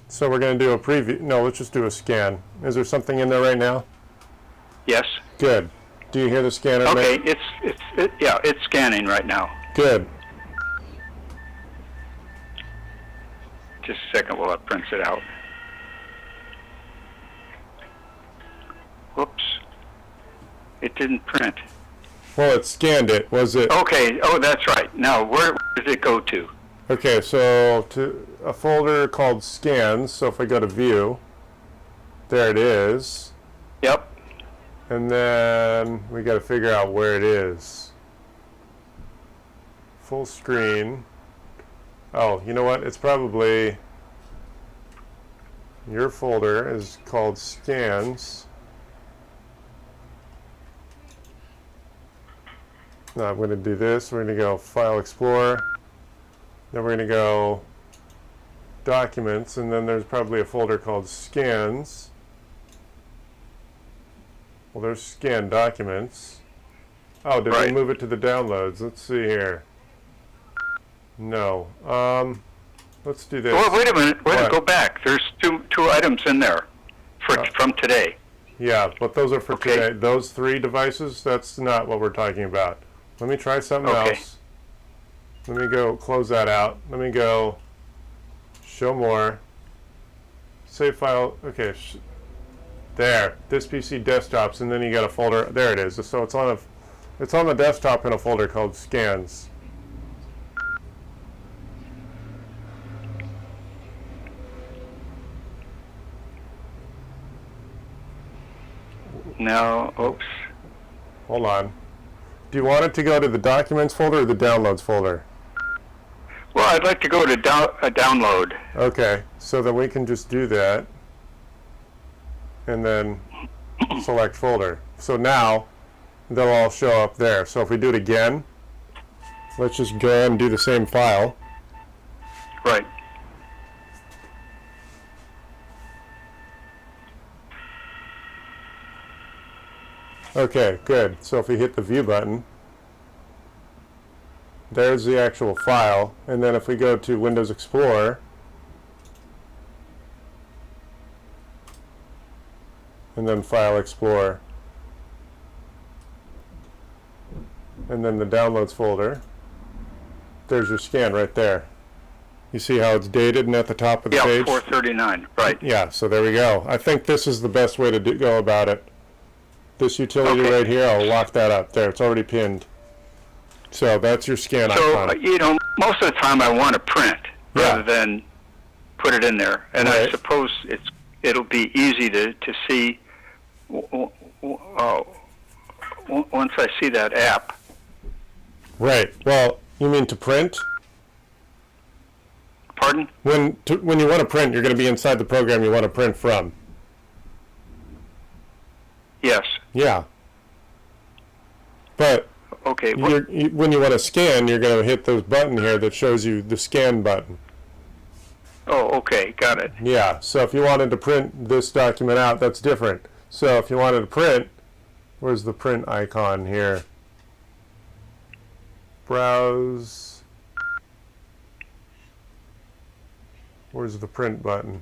So we're going to do a preview. No, let's just do a scan. Is there something in there right now? Yes. Good. Do you hear the scanner? Okay, it's scanning right now. Good. Just a second while it prints it out. Whoops. It didn't print. Well, it scanned it. Was it? Okay, oh, that's right. Now, where does it go to? Okay, so to a folder called scans. So if I go to view, there it is. Yep. And then we got to figure out where it is. Full screen. Oh, you know what? It's probably... your folder is called scans. Now I'm going to do this. We're going to go File Explorer. Then we're going to go Documents, and then there's probably a folder called Scans. Well, there's Scan Documents. Oh, did we move it to the downloads? Let's see here. No. Let's do this. Well, wait a minute. What? Go back. There's two items in there from today. Yeah, but those are for Okay. today. Those 3 devices, that's not what we're talking about. Let me try something Okay. else. Let me go close that out. Let me go show more. Save file. Okay. There. This PC desktops, and then you got a folder. There it is. So it's on the desktop in a folder called scans. Now, oops. Hold on. Do you want it to go to the documents folder or the downloads folder? Well, I'd like to go to download. Okay, so then we can just do that and then select folder. So now they'll all show up there. So if we do it again, let's just go ahead and do the same file. Right. Okay, good. So if we hit the view button, there's the actual file. And then if we go to Windows Explorer, and then File Explorer, and then the Downloads folder, there's your scan right there. You see how it's dated and at the top of the page? 439, right. Yeah, so there we go. I think this is the best way to go about it. This utility right here, I'll lock that up. There, it's already pinned. So that's your scan icon. So, most of the time I want to print rather than put it in there. And I suppose it'll be easy to see once I see that app. Right. Well, you mean to print? Pardon? When you want to print, you're going to be inside the program you want to print from. Yes. Yeah. But okay. When you want to scan, you're going to hit this button here that shows you the scan button. Oh, okay. Got it. Yeah. So if you wanted to print this document out, that's different. So if you wanted to print, where's the print icon here? Browse. Where's the print button?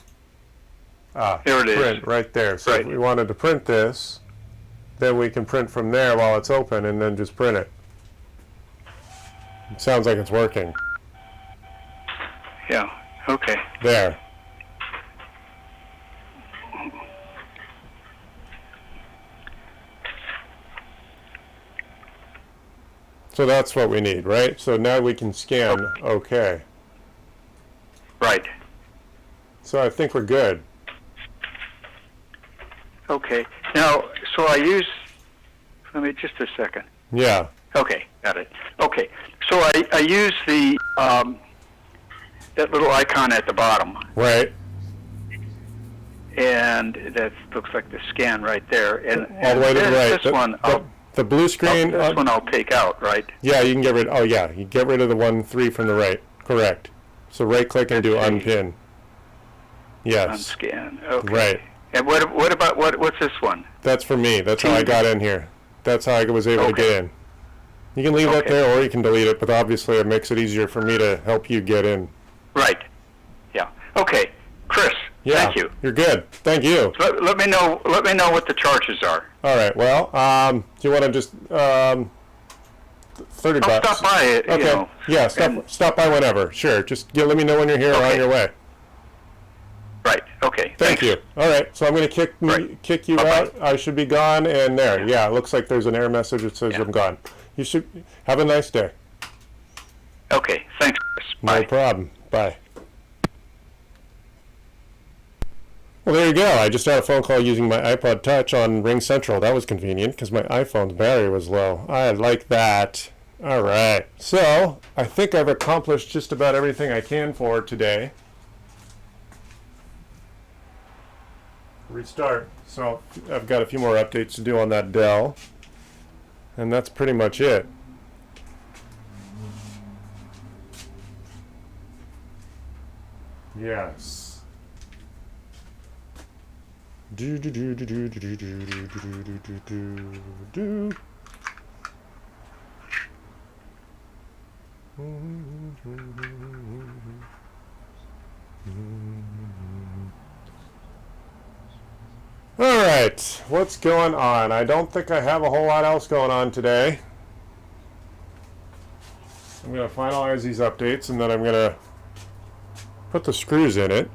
Ah, there it is. Print right there. So if we wanted to print this, then we can print from there while it's open and then just print it. It sounds like it's working. Yeah. Okay. There. So that's what we need, right? So now we can scan OK. Right. So I think we're good. Okay. Now, so I use, let me just a second. Yeah. Okay, got it. Okay, so I use the, that little icon at the bottom. Right. And that looks like the scan right there. And all the way to the right. This one, the blue screen. This one I'll take out, right? Yeah, you can get rid. Oh yeah, you get rid of the 1-3 from the right. Correct. So right click and do unpin. Yes. Unscan. Okay. Right. And what about what's this one? That's for me. That's how I got in here. That's how I was able to get in. You can leave that there, or you can delete it. But obviously, it makes it easier for me to help you get in. Right. Yeah. Okay, Chris. Yeah. Thank you. You're good. Thank you. Let me know. Let me know what the charges are. All right. Well, do you want to just $30? I'll stop by. Okay. You know, yeah. Stop by whenever. Sure. Just let me know when you're here or on your way. Right. Okay. Thank you. All right. So I'm going to kick you out. I should be gone. And there. Yeah. It looks like there's an error message that says I'm gone. You should have a nice day. Okay. Thanks, Chris. Bye. No problem. Bye. Well, there you go. I just had a phone call using my iPod Touch on Ring Central. That was convenient because my iPhone's battery was low. I like that. All right. So I think I've accomplished just about everything I can for today. restart. So I've got a few more updates to do on that Dell, and that's pretty much it. Yes. Do do do do do do do do do do do do do. All right, what's going on? I don't think I have a whole lot else going on today. I'm going to finalize these updates and then I'm going to put the screws in it.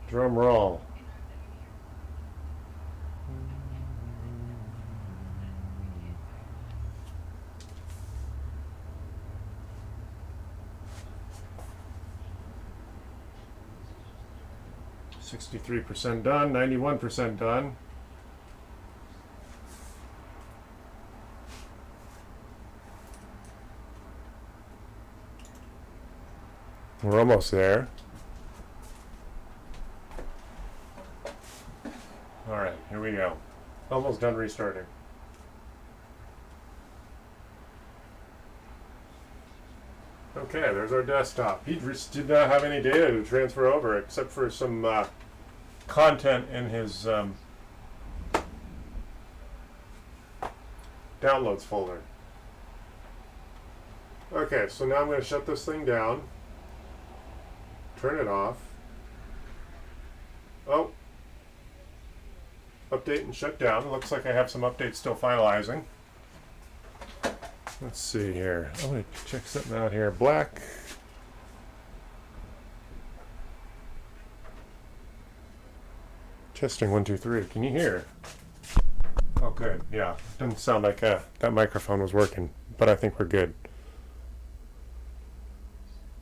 Drum roll. %, done, 91% done. We're almost there. All right, here we go. Almost done restarting. Okay, there's our desktop. He just did not have any data to transfer over except for some content in his downloads folder. Okay, so now I'm going to shut this thing down, turn it off. Oh, update and shut down. Looks like I have some updates still finalizing. Let's see here. I'm going to check something out here. Black. Testing 1 2 3. Can you hear? Oh, good. Yeah. Doesn't sound like that microphone was working, but I think we're good.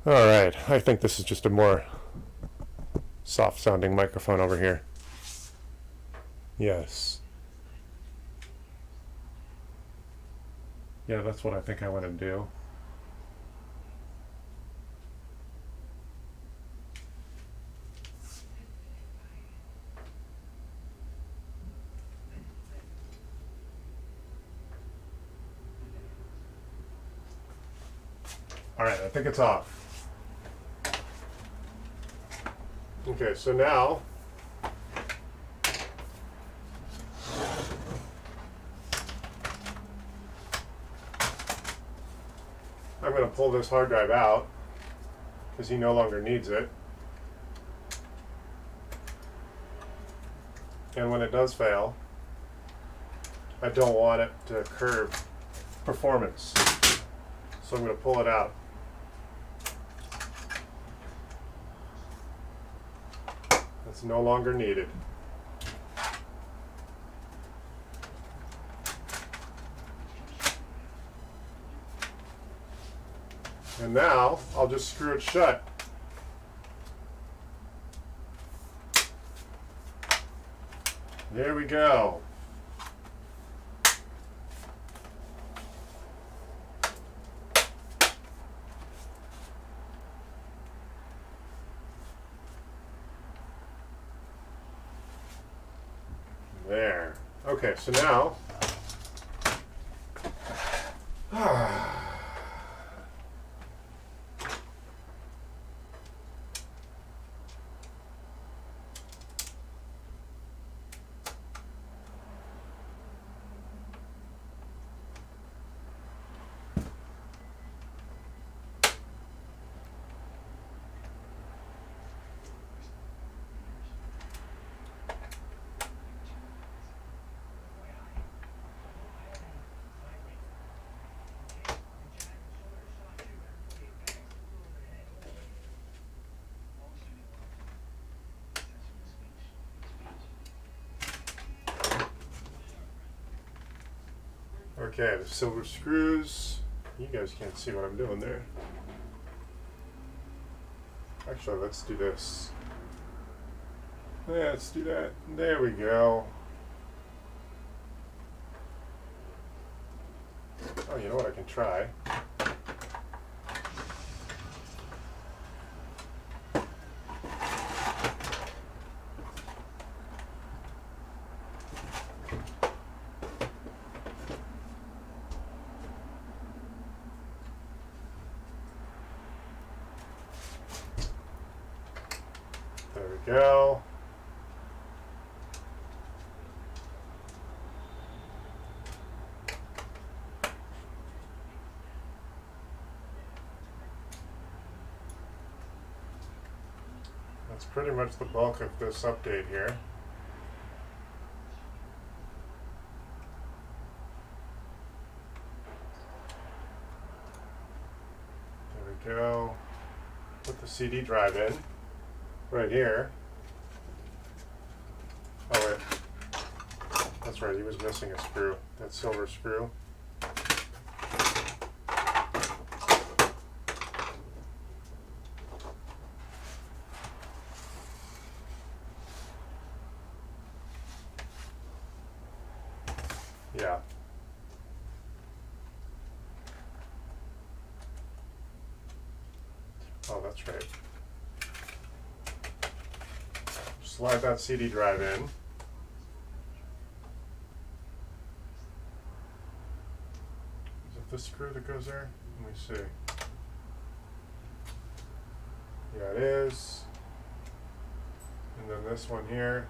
All right. I think this is just a more soft-sounding microphone over here. Yes. Yeah, that's what I think I want to do. All right, I think it's off. Okay, so now I'm going to pull this hard drive out because he no longer needs it. And when it does fail, I don't want it to curb performance. So I'm going to pull it out. It's no longer needed. And now I'll just screw it shut. There we go. There. Okay, so now okay, the silver screws. You guys can't see what I'm doing there. Actually, let's do this. Yeah, let's do that. There we go. Oh, you know what I can can try. There we go. That's pretty much the bulk of this update here. There we go. Put the CD drive in right here. Oh wait, that's right, he was missing a screw, that silver screw. Yeah. Oh, that's right. Slide that CD drive in. Is it this screw that goes there? Let me see. Yeah, it is. And then this one here.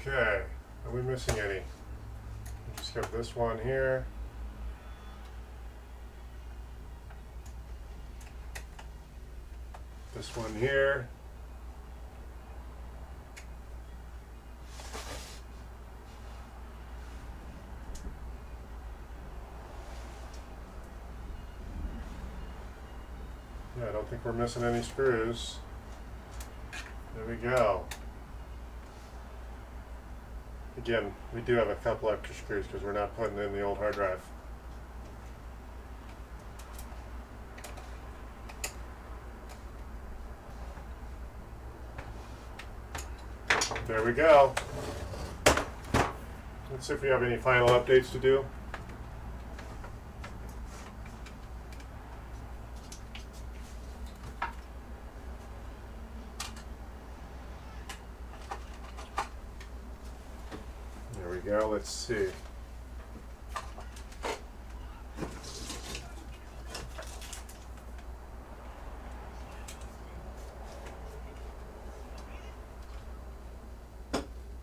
Okay, are we missing any? We just have this one here. This one here. Yeah, I don't think we're missing any screws. There we go. Again, we do have a couple extra screws because we're not putting in the old hard drive. There we go. Let's see if we have any final updates to do. There we go, let's see.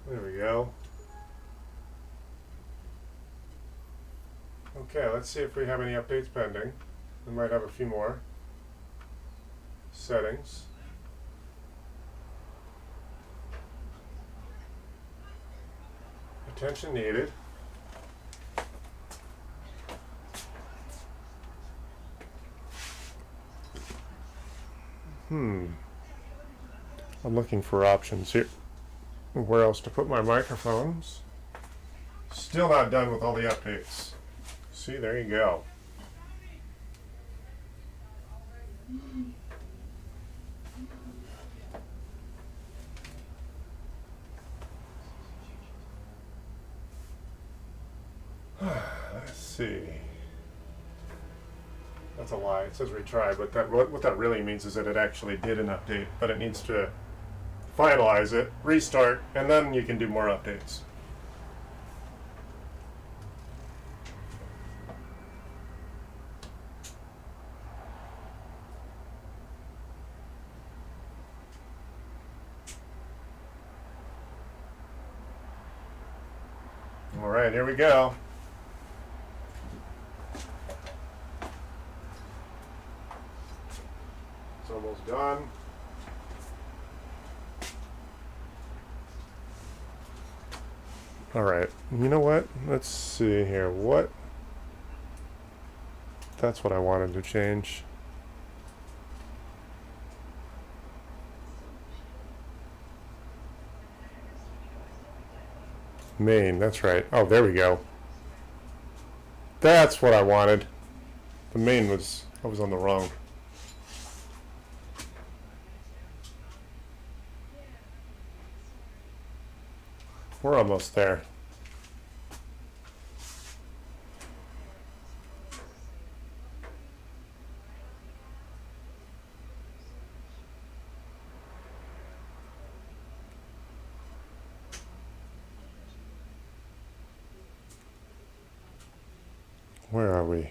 There we go. Okay, let's see if we have any updates pending. We might have a few more. Settings. Attention needed. I'm looking for options here. Where else to put my microphones? Still not done with all the updates. See, there you go. Let's see. That's a lie. It says retry, but what that really means is that it actually did an update, but it needs to finalize it, restart, and then you can do more updates. All right, here we go. It's almost done. All right, you know what? Let's see here. What? That's what I wanted to change. Main, that's right. Oh, there we go. That's what I wanted. The main was, I was on the wrong. We're almost there. Where are we?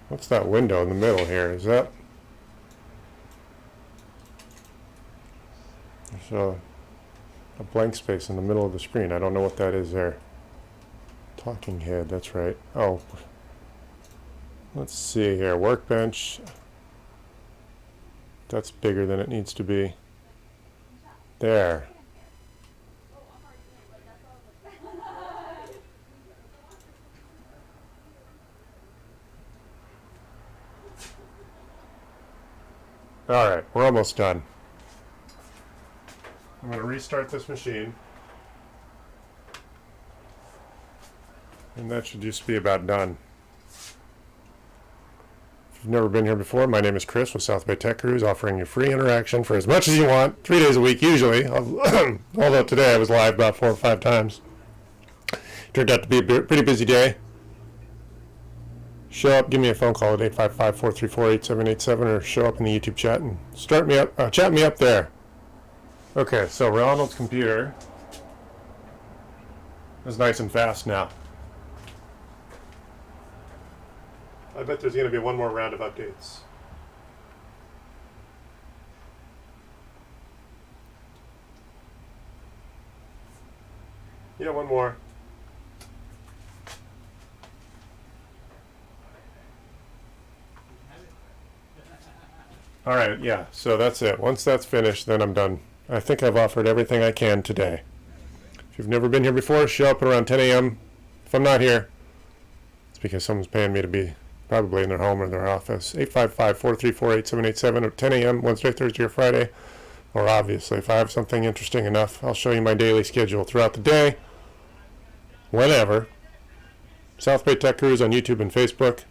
What's that window in the middle here? Is that... There's a blank space in the middle of the screen. I don't know what that is there. Talking head, that's right. Oh. Let's see here. Workbench. That's bigger than it needs to be. There. Alright, we're almost done. I'm going to restart this machine. And that should just be about done. If you've never been here before, my name is Chris with South Bay Tech Cruise, offering you free interaction for as much as you want, 3 days a week usually. Although today I was live about 4 or 5 times. Turned out to be a pretty busy day. Show up, give me a phone call at 855-434-8787 or show up in the YouTube chat and chat me up there. Okay, so Ronald's computer is nice and fast now. I bet there's going to be one more round of updates. Yeah, one more. All right, yeah, so that's it. Once that's finished, then I'm done. I think I've offered everything I can today. If you've never been here before, show up at around 10 a.m. If I'm not here, it's because someone's paying me to be probably in their home or their office. 855-434-8787 or 10 a.m. Wednesday, Thursday, or Friday. Or obviously, if I have something interesting enough, I'll show you my daily schedule throughout the day. Whenever. South Bay Tech Cruise on YouTube and Facebook.